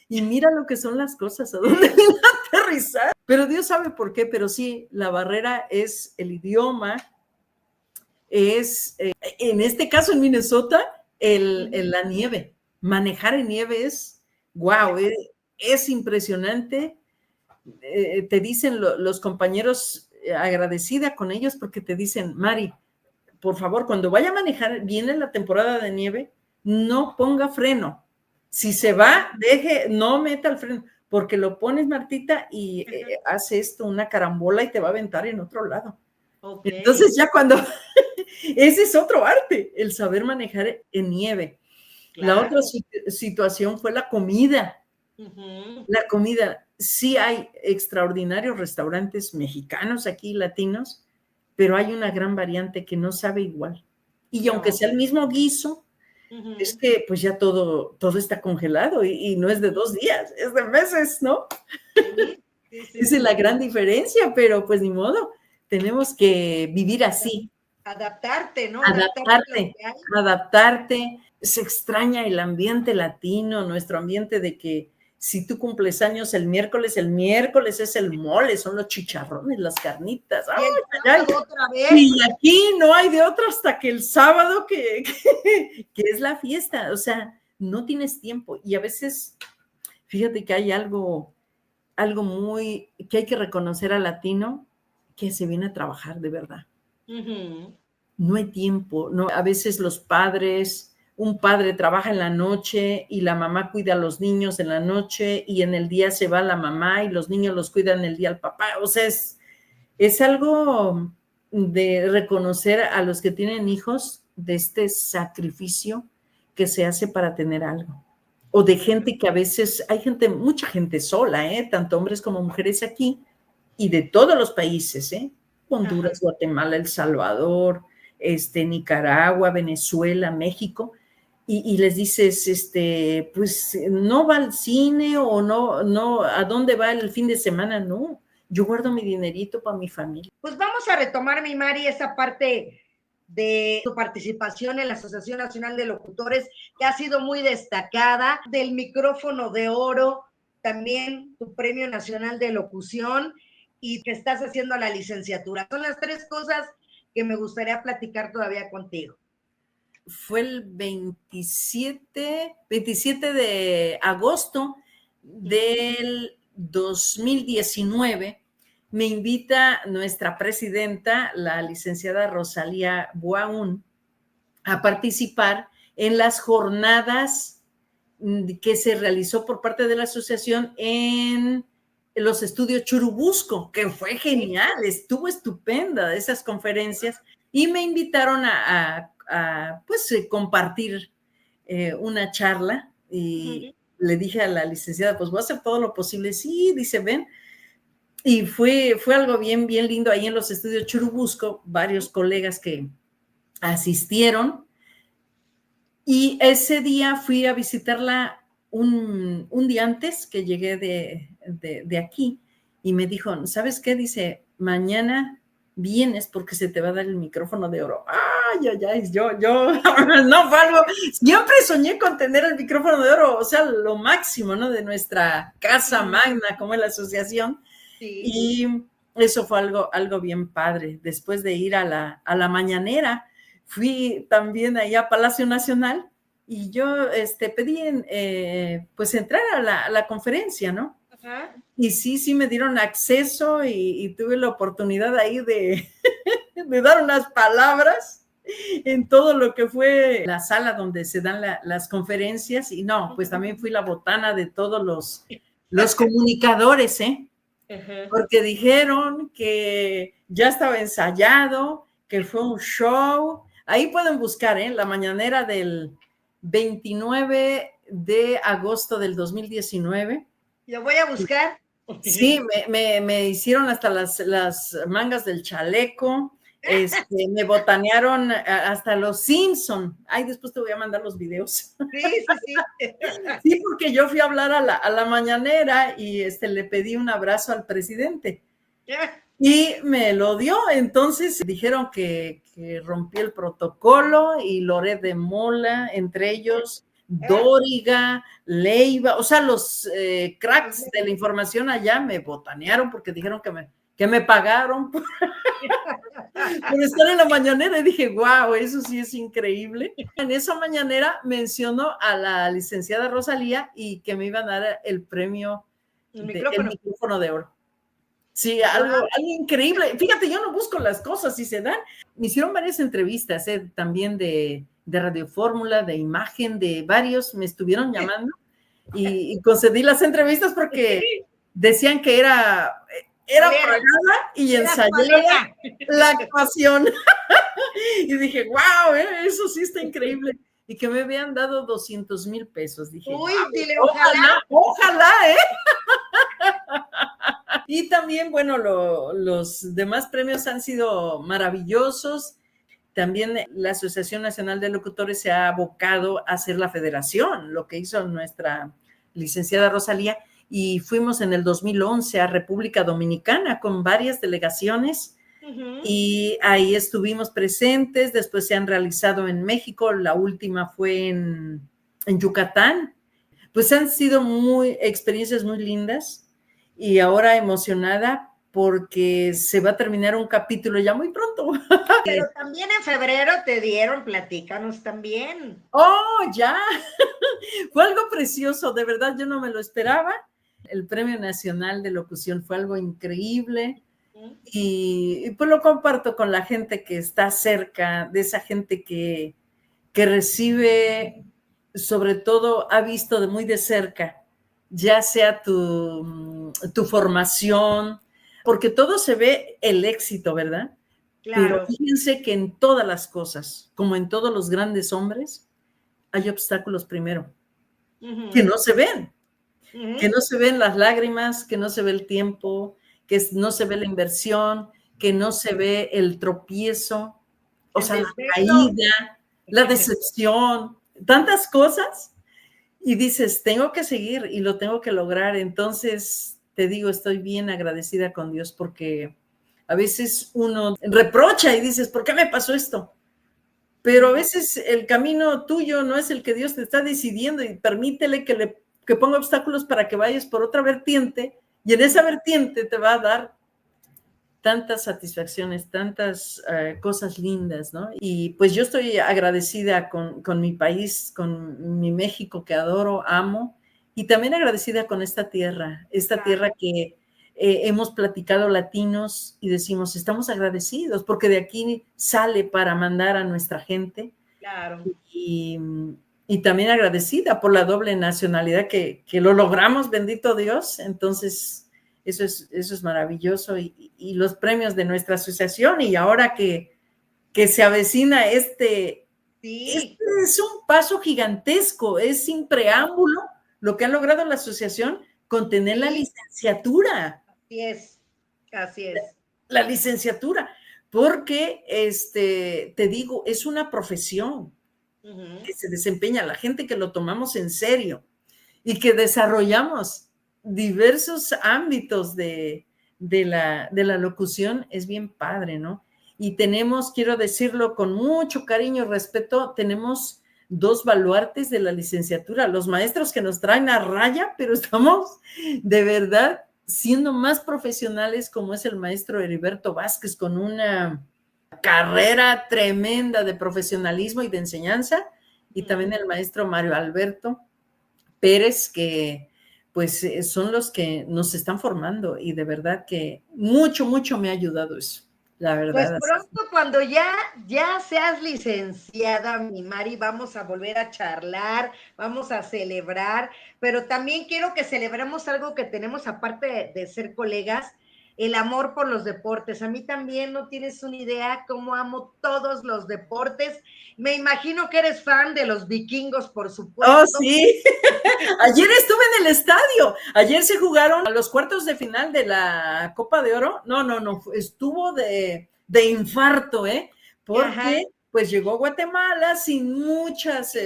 Y mira lo que son las cosas, a dónde vine a aterrizar. Pero Dios sabe por qué, pero sí, la barrera es el idioma, es, en este caso en Minnesota, la nieve. Manejar en nieve es, wow, es impresionante. Te dicen los compañeros, agradecida con ellos porque te dicen, Mari, por favor, cuando vaya a manejar, viene la temporada de nieve, no ponga freno. Si se va, no meta el freno, porque lo pones, Martita, y hace esto una carambola y te va a aventar en otro lado. Okay. Entonces ya cuando, ese es otro arte, el saber manejar en nieve. Claro. La otra situación fue la comida. La comida, sí hay extraordinarios restaurantes mexicanos aquí, latinos, pero hay una gran variante que no sabe igual. Y aunque sea el mismo guiso, es que pues ya todo está congelado y no es de 2 días, es de meses, ¿no? Sí. Esa es la gran diferencia, pero pues ni modo, tenemos que vivir así. Adaptarte, ¿no? Adaptarte. Se extraña el ambiente latino, nuestro ambiente de que si tú cumples años el miércoles es el mole, son los chicharrones, las carnitas. ¡Ay, ay, ay! Otra vez. Y aquí no hay de otro hasta que el sábado que es la fiesta. O sea, no tienes tiempo. Y a veces, fíjate que hay algo muy que hay que reconocer al latino, que se viene a trabajar de verdad. No hay tiempo, no, a veces los padres, un padre trabaja en la noche y la mamá cuida a los niños en la noche y en el día se va la mamá y los niños los cuidan el día al papá. O sea, es algo de reconocer a los que tienen hijos de este sacrificio que se hace para tener algo. O de gente que a veces, hay gente, mucha gente sola, tanto hombres como mujeres aquí y de todos los países, Honduras, Guatemala, El Salvador, Nicaragua, Venezuela, México, y les dices, pues no va al cine o no, ¿a dónde va el fin de semana? No, yo guardo mi dinerito para mi familia. Pues vamos a retomar, mi Mari, esa parte de tu participación en la Asociación Nacional de Locutores, que ha sido muy destacada, del micrófono de oro, también tu Premio Nacional de Locución, y que estás haciendo la licenciatura. Son las 3 cosas que me gustaría platicar todavía contigo. Fue el 27 de agosto del 2019, me invita nuestra presidenta, la licenciada Rosalía Buaún, a participar en las jornadas que se realizó por parte de la asociación en los estudios Churubusco, que fue genial, estuvo estupenda esas conferencias, y me invitaron a pues compartir una charla, y le dije a la licenciada, pues voy a hacer todo lo posible. Sí, dice, ven. Y fue algo bien lindo ahí en los estudios Churubusco, varios colegas que asistieron, y ese día fui a visitarla un día antes que llegué de aquí, y me dijo, ¿sabes qué? Dice, mañana vienes porque se te va a dar el micrófono de oro. Ay, yo, no fue algo, siempre soñé con tener el micrófono de oro, o sea, lo máximo, ¿no? De nuestra casa magna, como es la asociación. Sí. Y eso fue algo bien padre. Después de ir a la mañanera, fui también allá a Palacio Nacional y yo pedí pues entrar a la conferencia, ¿no? Ajá. Y sí me dieron acceso y tuve la oportunidad ahí de dar unas palabras en todo lo que fue la sala donde se dan las conferencias, y no, pues también fui la botana de todos los comunicadores, porque dijeron que ya estaba ensayado, que fue un show. Ahí pueden buscar, la mañanera del 29 de agosto del 2019. Lo voy a buscar. Sí, me hicieron hasta las mangas del chaleco. Me botanearon hasta los Simpson. Ay, después te voy a mandar los videos. Sí, sí, sí. Sí, porque yo fui a hablar a la mañanera y le pedí un abrazo al presidente. Y me lo dio, entonces dijeron que rompí el protocolo y Loret de Mola, entre ellos Dóriga, Leiva, o sea, los cracks de la información allá me botanearon porque dijeron que me pagaron por estar en la mañanera y dije, wow, eso sí es increíble. En esa mañanera mencionó a la licenciada Rosalía y que me iban a dar el premio, el micrófono de oro. Sí, algo increíble. Fíjate, yo no busco las cosas y se dan. Me hicieron varias entrevistas, también de Radio Fórmula, de imagen, de varios, me estuvieron llamando y concedí las entrevistas porque decían que era pagada y ensayada la actuación. Y dije, wow, eso sí está increíble. Y que me habían dado 200,000 pesos. Dije, uy, wow, dile, ojalá. Ojalá, Y también, bueno, los demás premios han sido maravillosos. También la Asociación Nacional de Locutores se ha abocado a hacer la federación, lo que hizo nuestra licenciada Rosalía, y fuimos en el 2011 a República Dominicana con varias delegaciones, y ahí estuvimos presentes. Después se han realizado en México, la última fue en Yucatán. Pues han sido experiencias muy lindas. Y ahora emocionada porque se va a terminar un capítulo ya muy pronto. Pero también en febrero te dieron, platícanos también. ¡Oh, ya! Fue algo precioso, de verdad yo no me lo esperaba. El Premio Nacional de Locución fue algo increíble y pues lo comparto con la gente que está cerca, de esa gente que recibe, sobre todo ha visto muy de cerca, ya sea tu formación, porque todo se ve el éxito, ¿verdad? Claro. Pero fíjense que en todas las cosas, como en todos los grandes hombres, hay obstáculos primero, que no se ven, que no se ven las lágrimas, que no se ve el tiempo, que no se ve la inversión, que no se ve el tropiezo, o sea, la caída, la decepción, tantas cosas. Y dices, tengo que seguir y lo tengo que lograr. Entonces, te digo, estoy bien agradecida con Dios porque a veces uno reprocha y dices, ¿por qué me pasó esto? Pero a veces el camino tuyo no es el que Dios te está decidiendo y permítele que ponga obstáculos para que vayas por otra vertiente y en esa vertiente te va a dar tantas satisfacciones, tantas cosas lindas, ¿no? Y pues yo estoy agradecida con mi país, con mi México que adoro, amo, y también agradecida con esta tierra que hemos platicado latinos y decimos, estamos agradecidos porque de aquí sale para mandar a nuestra gente. Claro. Y también agradecida por la doble nacionalidad que lo logramos, bendito Dios. Entonces, eso es maravilloso y los premios de nuestra asociación y ahora que se avecina este es un paso gigantesco, es sin preámbulo lo que ha logrado la asociación con tener la licenciatura. Así es. La licenciatura, porque te digo, es una profesión que se desempeña, la gente que lo tomamos en serio y que desarrollamos diversos ámbitos de la locución, es bien padre, ¿no? Y tenemos, quiero decirlo con mucho cariño y respeto, tenemos 2 baluartes de la licenciatura, los maestros que nos traen a raya, pero estamos de verdad siendo más profesionales, como es el maestro Heriberto Vázquez, con una carrera tremenda de profesionalismo y de enseñanza, y también el maestro Mario Alberto Pérez, que pues son los que nos están formando y de verdad que mucho, mucho me ha ayudado eso, la verdad. Pues pronto cuando ya seas licenciada, mi Mari, vamos a volver a charlar, vamos a celebrar, pero también quiero que celebremos algo que tenemos aparte de ser colegas, el amor por los deportes. A mí también no tienes una idea cómo amo todos los deportes. Me imagino que eres fan de los vikingos, por supuesto. Oh, sí. Ayer estuve en el estadio. Ayer se jugaron los cuartos de final de la Copa de Oro. No. Estuvo de de infarto, porque Ajá. pues llegó a Guatemala sin muchas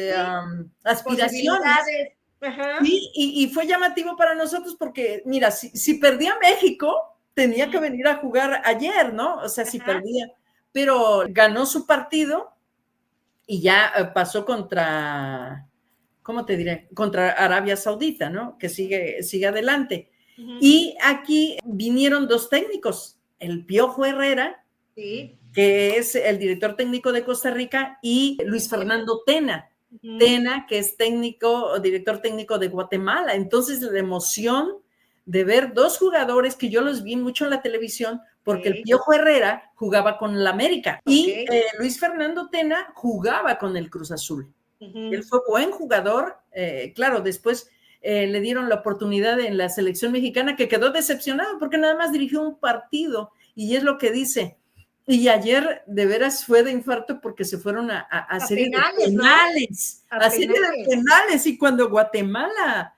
aspiraciones. Posibilidades. Ajá. Sí, y fue llamativo para nosotros porque, mira, si perdía México, tenía que venir a jugar ayer, ¿no? O sea, si perdía, pero ganó su partido y ya pasó contra, ¿cómo te diré? Contra Arabia Saudita, ¿no? Que sigue adelante. Y aquí vinieron dos técnicos, el Piojo Herrera, Sí. que es el director técnico de Costa Rica, y Luis Fernando Tena. Tena, que es director técnico de Guatemala. Entonces, la emoción de ver dos jugadores que yo los vi mucho en la televisión, porque el Piojo Herrera jugaba con el América y Luis Fernando Tena jugaba con el Cruz Azul. Él fue buen jugador, claro, después le dieron la oportunidad en la selección mexicana, que quedó decepcionado porque nada más dirigió un partido, y es lo que dice. Y ayer de veras fue de infarto porque se fueron a serie penales, de penales, ¿no? a serie de penales. Y cuando Guatemala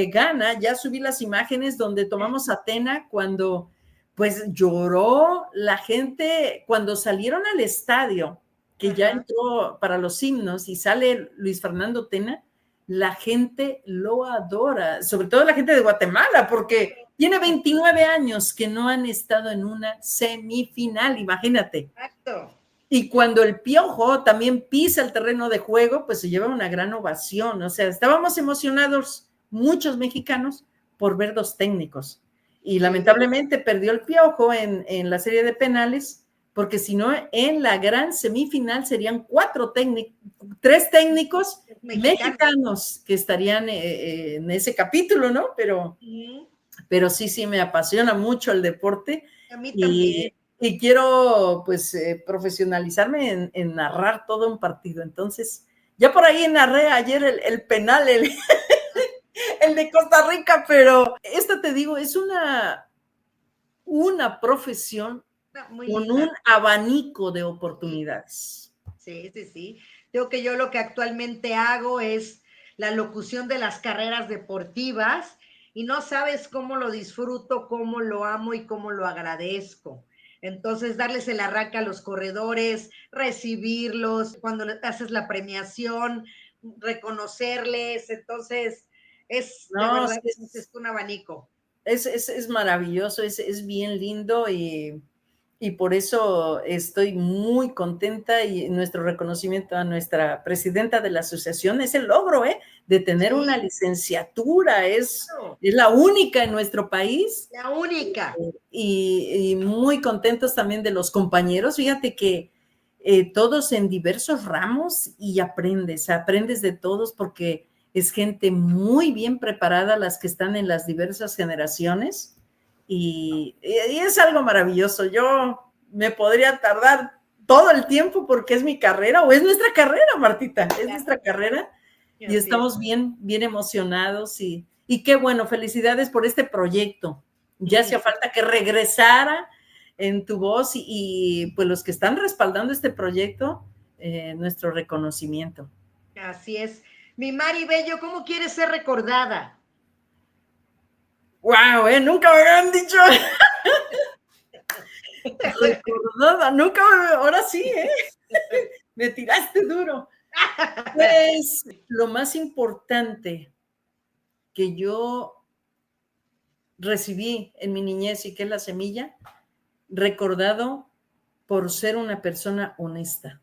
gana, ya subí las imágenes donde tomamos a Tena cuando pues lloró la gente, cuando salieron al estadio, que ya entró para los himnos y sale Luis Fernando Tena, la gente lo adora, sobre todo la gente de Guatemala, porque tiene 29 años que no han estado en una semifinal, imagínate. Exacto. Y cuando el Piojo también pisa el terreno de juego, pues se lleva una gran ovación. O sea, estábamos emocionados, muchos mexicanos, por ver dos técnicos. Y lamentablemente perdió el Piojo en la serie de penales, porque si no, en la gran semifinal serían tres técnicos mexicanos que estarían en ese capítulo, ¿no? Pero sí, me apasiona mucho el deporte. A mí también. Y quiero, pues, profesionalizarme en narrar todo un partido. Entonces, ya por ahí narré ayer el penal, el de Costa Rica, pero esta, te digo, es una profesión con un abanico de oportunidades. Sí. Digo que yo lo que actualmente hago es la locución de las carreras deportivas y no sabes cómo lo disfruto, cómo lo amo y cómo lo agradezco. Entonces, darles el arranque a los corredores, recibirlos, cuando haces la premiación, reconocerles. Entonces, de verdad, es un abanico. Es maravilloso, es bien lindo y por eso estoy muy contenta, y nuestro reconocimiento a nuestra presidenta de la asociación es el logro, de tener una licenciatura, es la única en nuestro país. La única. Y muy contentos también de los compañeros, fíjate que todos en diversos ramos, y aprendes de todos porque es gente muy bien preparada las que están en las diversas generaciones. Y es algo maravilloso. Yo me podría tardar todo el tiempo porque es mi carrera, o es nuestra carrera, Martita, es nuestra carrera, y estamos bien emocionados, y qué bueno, felicidades por este proyecto. Ya hacía falta que regresara en tu voz, y pues los que están respaldando este proyecto, nuestro reconocimiento. Así es. Mi Mari Bello, ¿cómo quieres ser recordada? ¡Wow! Nunca me habían dicho. Recordada, nunca, ahora sí, me tiraste duro. Pues lo más importante que yo recibí en mi niñez, y que es la semilla, recordado por ser una persona honesta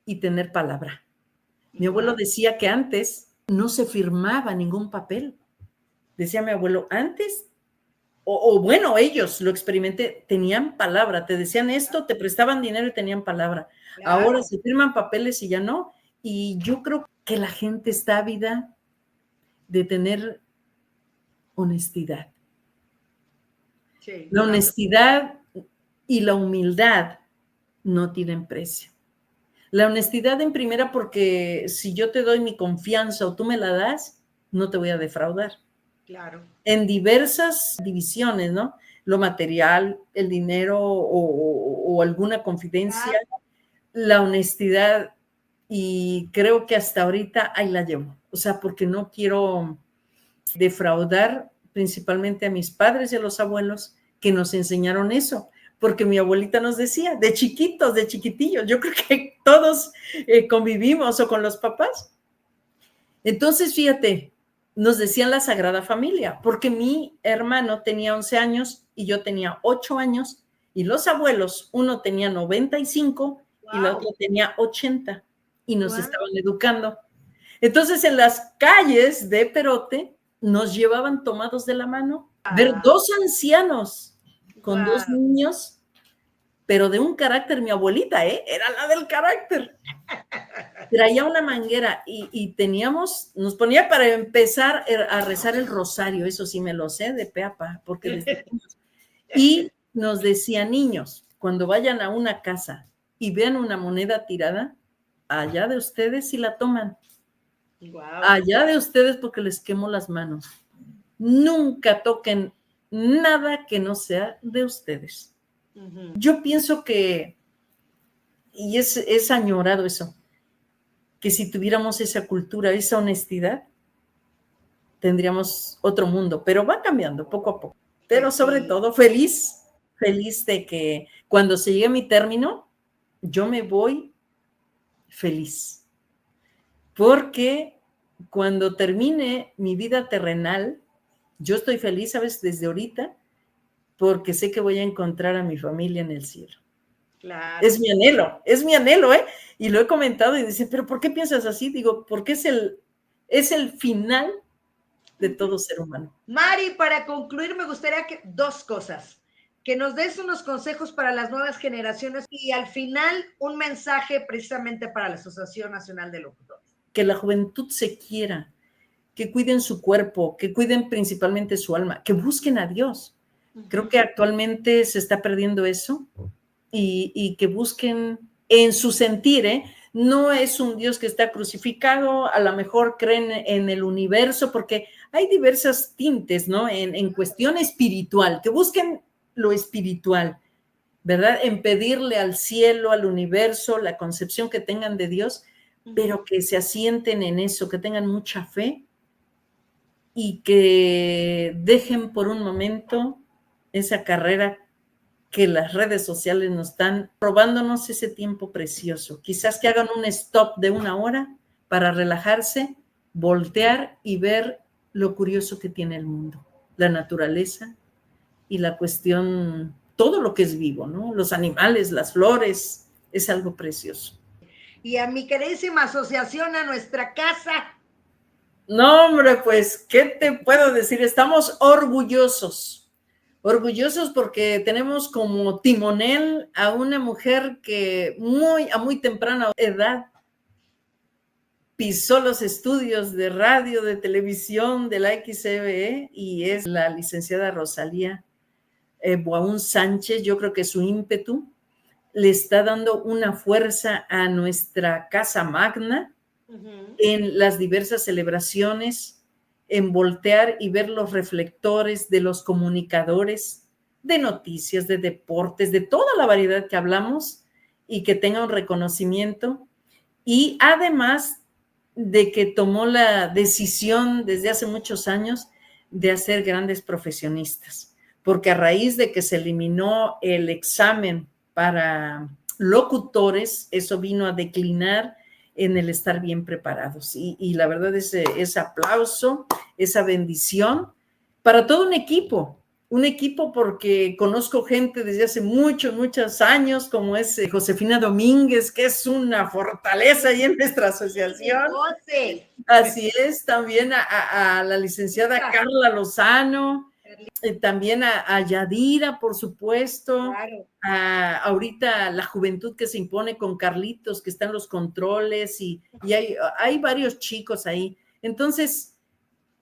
y tener palabra. Mi abuelo decía que antes no se firmaba ningún papel. Decía mi abuelo, antes, o bueno, ellos lo experimenté, tenían palabra, te decían esto, te prestaban dinero y tenían palabra. Claro. Ahora se firman papeles y ya no. Y yo creo que la gente está ávida de tener honestidad. Sí, la honestidad y la humildad no tienen precio. La honestidad en primera, porque si yo te doy mi confianza o tú me la das, no te voy a defraudar. Claro. En diversas divisiones, ¿no? Lo material, el dinero o alguna confidencia, la honestidad, y creo que hasta ahorita ahí la llevo. O sea, porque no quiero defraudar principalmente a mis padres y a los abuelos, que nos enseñaron eso, porque mi abuelita nos decía, de chiquitos, de chiquitillos, yo creo que todos convivimos o con los papás. Entonces, fíjate, nos decían la Sagrada Familia, porque mi hermano tenía 11 años y yo tenía 8 años, y los abuelos, uno tenía 95 y la otra tenía 80, y nos estaban educando. Entonces, en las calles de Perote, nos llevaban tomados de la mano, ver dos ancianos con dos niños, pero de un carácter, mi abuelita, era la del carácter. Traía una manguera y nos ponía para empezar a rezar el rosario, eso sí me lo sé de pe a pa, porque desde niños. Y nos decía, niños, cuando vayan a una casa y vean una moneda tirada, allá de ustedes si la toman. Allá de ustedes porque les quemo las manos. Nunca toquen nada que no sea de ustedes. Yo pienso que, y es añorado eso, que si tuviéramos esa cultura, esa honestidad, tendríamos otro mundo, pero va cambiando poco a poco. Pero sobre todo feliz de que cuando se llegue a mi término, yo me voy feliz. Porque cuando termine mi vida terrenal, yo estoy feliz, ¿sabes? Desde ahorita, porque sé que voy a encontrar a mi familia en el cielo. Claro. Es mi anhelo, ¿eh? Y lo he comentado y dicen, ¿pero por qué piensas así? Digo, porque es el final de todo ser humano. Mari, para concluir, me gustaría que 2 cosas. Que nos des unos consejos para las nuevas generaciones y al final un mensaje precisamente para la Asociación Nacional de Locutores. Que la juventud se quiera, que cuiden su cuerpo, que cuiden principalmente su alma, que busquen a Dios. Creo que actualmente se está perdiendo eso y que busquen en su sentir, no es un Dios que está crucificado, a lo mejor creen en el universo, porque hay diversas tintes, ¿no? En cuestión espiritual, que busquen lo espiritual, ¿verdad? En pedirle al cielo, al universo, la concepción que tengan de Dios, pero que se asienten en eso, que tengan mucha fe y que dejen por un momento esa carrera que las redes sociales nos están robándonos ese tiempo precioso. Quizás que hagan un stop de 1 hora para relajarse, voltear y ver lo curioso que tiene el mundo, la naturaleza y la cuestión, todo lo que es vivo, ¿no? Los animales, las flores, es algo precioso. Y a mi queridísima asociación, a nuestra casa. No, hombre, pues, ¿qué te puedo decir? Estamos orgullosos porque tenemos como timonel a una mujer que a muy temprana edad pisó los estudios de radio, de televisión, de la XCBE, y es la licenciada Rosalía Boaún Sánchez. Yo creo que su ímpetu le está dando una fuerza a nuestra Casa Magna en las diversas celebraciones, en voltear y ver los reflectores de los comunicadores de noticias, de deportes, de toda la variedad que hablamos, y que tenga un reconocimiento. Y además de que tomó la decisión desde hace muchos años de hacer grandes profesionistas, porque a raíz de que se eliminó el examen para locutores, eso vino a declinar en el estar bien preparados. Y la verdad es ese aplauso, esa bendición para todo un equipo porque conozco gente desde hace muchos años, como es Josefina Domínguez, que es una fortaleza ahí en nuestra asociación. Así es, también a la licenciada Carla Lozano, también a Yadira, por supuesto, claro. Ahorita la juventud que se impone con Carlitos, que está en los controles, y hay varios chicos ahí. Entonces,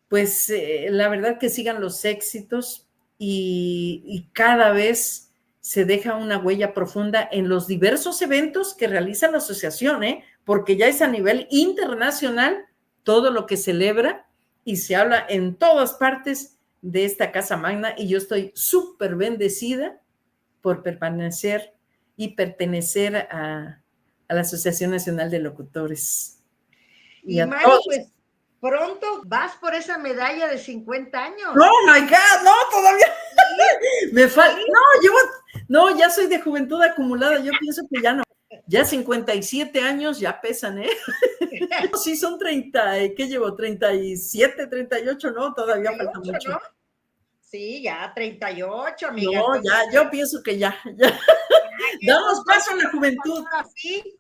pues la verdad que sigan los éxitos y cada vez se deja una huella profunda en los diversos eventos que realiza la asociación, porque ya es a nivel internacional todo lo que celebra y se habla en todas partes de esta Casa Magna, y yo estoy súper bendecida por pertenecer a la Asociación Nacional de Locutores. Y Mari, pues pronto vas por esa medalla de 50 años. ¡Oh, my God! No, todavía. ¿Sí? No, ya soy de juventud acumulada, yo pienso que ya no. Ya 57 años ya pesan, ¿eh? Sí, son 30, ¿qué llevo? 37, 38, no, todavía 38, falta mucho. ¿no? Sí, ya 38, amiga. No, Entonces, ya, yo pienso que ya. Damos paso a la juventud. ¿Sí?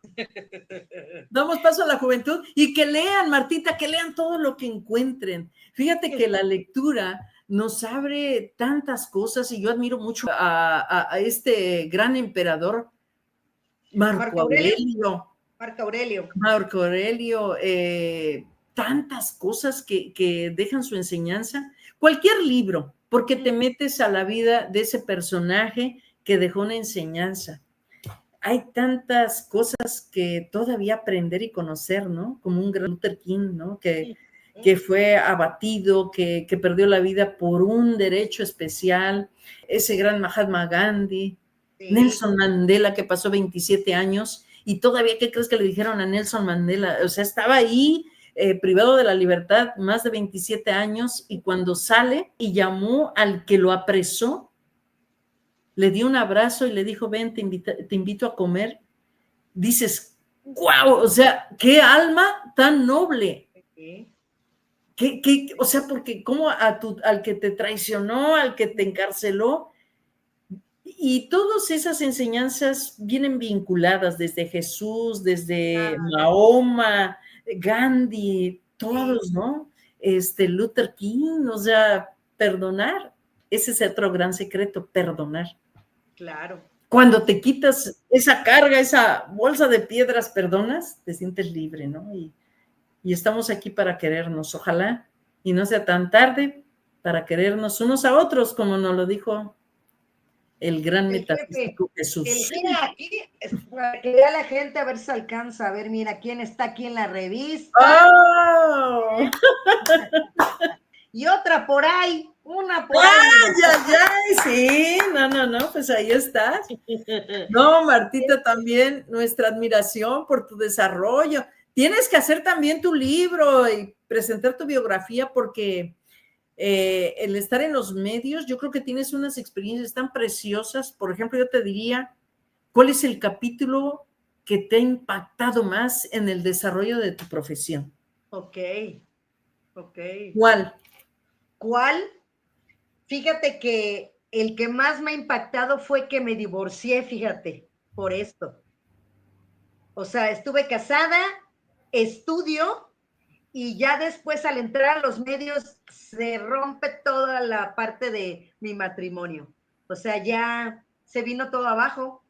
Damos paso a la juventud y que lean, Martita, que lean todo lo que encuentren. Fíjate que la lectura nos abre tantas cosas y yo admiro mucho a este gran emperador, Marco Aurelio. Marco Aurelio, tantas cosas que dejan su enseñanza. Cualquier libro, porque te metes a la vida de ese personaje que dejó una enseñanza. Hay tantas cosas que todavía aprender y conocer, ¿no? Como un gran Luther King, ¿no? Que fue abatido, que perdió la vida por un derecho especial, ese gran Mahatma Gandhi, sí. Nelson Mandela, que pasó 27 años, y todavía, ¿qué crees que le dijeron a Nelson Mandela? O sea, estaba ahí privado de la libertad más de 27 años, y cuando sale y llamó al que lo apresó, le dio un abrazo y le dijo, ven, te invito a comer. Dices, wow, o sea, qué alma tan noble. O sea, porque como al que te traicionó, al que te encarceló, y todas esas enseñanzas vienen vinculadas desde Jesús, desde Mahoma, Gandhi, todos, ¿no? Luther King, o sea, perdonar. Ese es otro gran secreto, perdonar. Claro. Cuando te quitas esa carga, esa bolsa de piedras, perdonas, te sientes libre, ¿no? Y estamos aquí para querernos, ojalá, y no sea tan tarde para querernos unos a otros, como nos lo dijo el gran metafísico Jesús. Aquí, para que vea la gente, a ver si alcanza, a ver, mira, quién está aquí en la revista. ¡Oh! Y otra por ahí, una por ahí. ¡Ay, sí! No, pues ahí estás. No, Martita, también nuestra admiración por tu desarrollo. Tienes que hacer también tu libro y presentar tu biografía porque el estar en los medios, yo creo que tienes unas experiencias tan preciosas. Por ejemplo, yo te diría, ¿cuál es el capítulo que te ha impactado más en el desarrollo de tu profesión? Ok. ¿Cuál? Fíjate que el que más me ha impactado fue que me divorcié, fíjate, por esto. O sea, estuve casada, estudio, y ya después al entrar a los medios se rompe toda la parte de mi matrimonio. O sea, ya se vino todo abajo,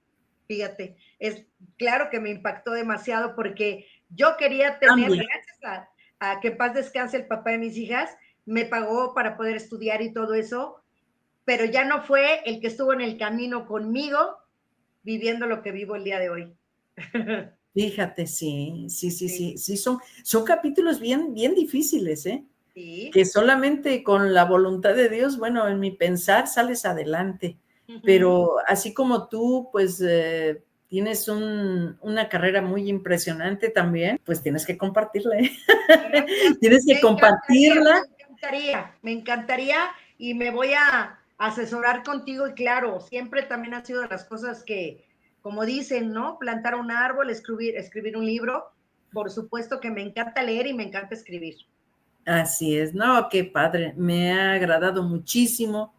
fíjate. Es claro que me impactó demasiado porque yo quería tener, gracias a que en paz descanse el papá de mis hijas, me pagó para poder estudiar y todo eso, pero ya no fue el que estuvo en el camino conmigo viviendo lo que vivo el día de hoy. Fíjate, sí, son capítulos bien difíciles, ¿eh? Sí. Que solamente con la voluntad de Dios, bueno, en mi pensar sales adelante, pero así como tú, pues tienes una carrera muy impresionante también, pues tienes que compartirla, ¿eh? Tienes que compartirla. Me encantaría y me voy a asesorar contigo y claro, siempre también ha sido de las cosas que, como dicen, ¿no? Plantar un árbol, escribir un libro, por supuesto que me encanta leer y me encanta escribir. Así es, no, qué padre, me ha agradado muchísimo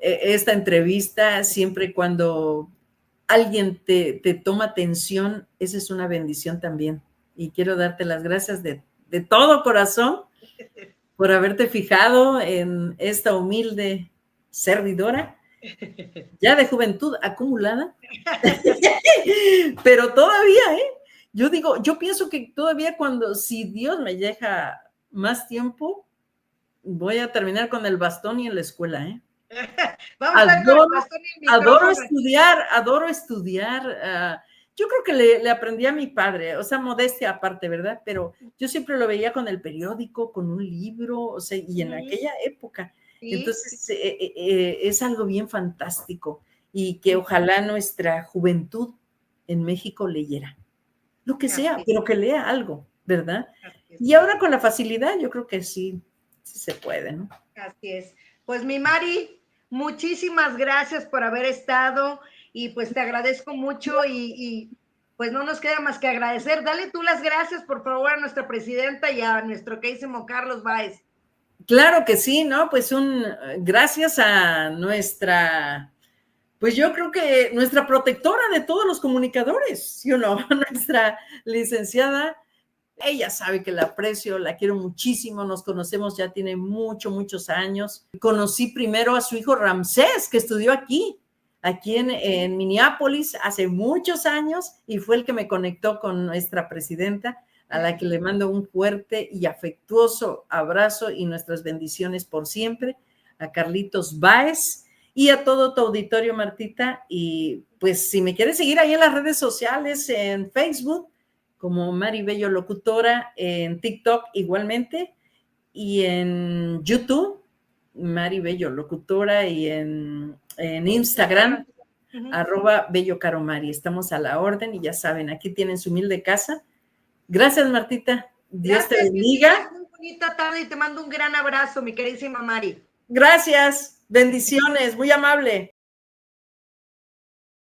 esta entrevista, siempre cuando alguien te toma atención, esa es una bendición también, y quiero darte las gracias de todo corazón por haberte fijado en esta humilde servidora, ya de juventud acumulada, pero todavía, yo pienso que todavía si Dios me deja más tiempo, voy a terminar con el bastón y en la escuela, ¿eh? Adoro estudiar. Yo creo que le aprendí a mi padre, o sea, modestia aparte, ¿verdad? Pero yo siempre lo veía con el periódico, con un libro, o sea, y en aquella época. ¿Sí? Entonces, es algo bien fantástico y que ojalá nuestra juventud en México leyera. Lo que sea, pero que lea algo, ¿verdad? Y ahora con la facilidad, yo creo que sí se puede, ¿no? Así es. Pues mi Mari, Muchísimas gracias por haber estado y pues te agradezco mucho y pues no nos queda más que agradecer. Dale tú las gracias, por favor, a nuestra presidenta y a nuestro queridísimo Carlos Báez. Claro que sí, ¿no? Pues gracias a nuestra, pues yo creo que nuestra protectora de todos los comunicadores, ¿sí o no? Nuestra licenciada. Ella sabe que la aprecio, la quiero muchísimo, nos conocemos ya tiene muchos años. Conocí primero a su hijo Ramsés, que estudió aquí en Minneapolis hace muchos años y fue el que me conectó con nuestra presidenta, a la que le mando un fuerte y afectuoso abrazo y nuestras bendiciones por siempre, a Carlitos Báez y a todo tu auditorio, Martita. Y pues si me quieres seguir ahí en las redes sociales, en Facebook, como Mari Bello Locutora, en TikTok igualmente, y en YouTube, Mari Bello Locutora, y en Instagram, @Bello Caro Mari. Estamos a la orden y ya saben, aquí tienen su humilde casa. Gracias, Martita. Dios te bendiga. Muy bonita tarde y te mando un gran abrazo, mi queridísima Mari. Gracias. Bendiciones. Muy amable.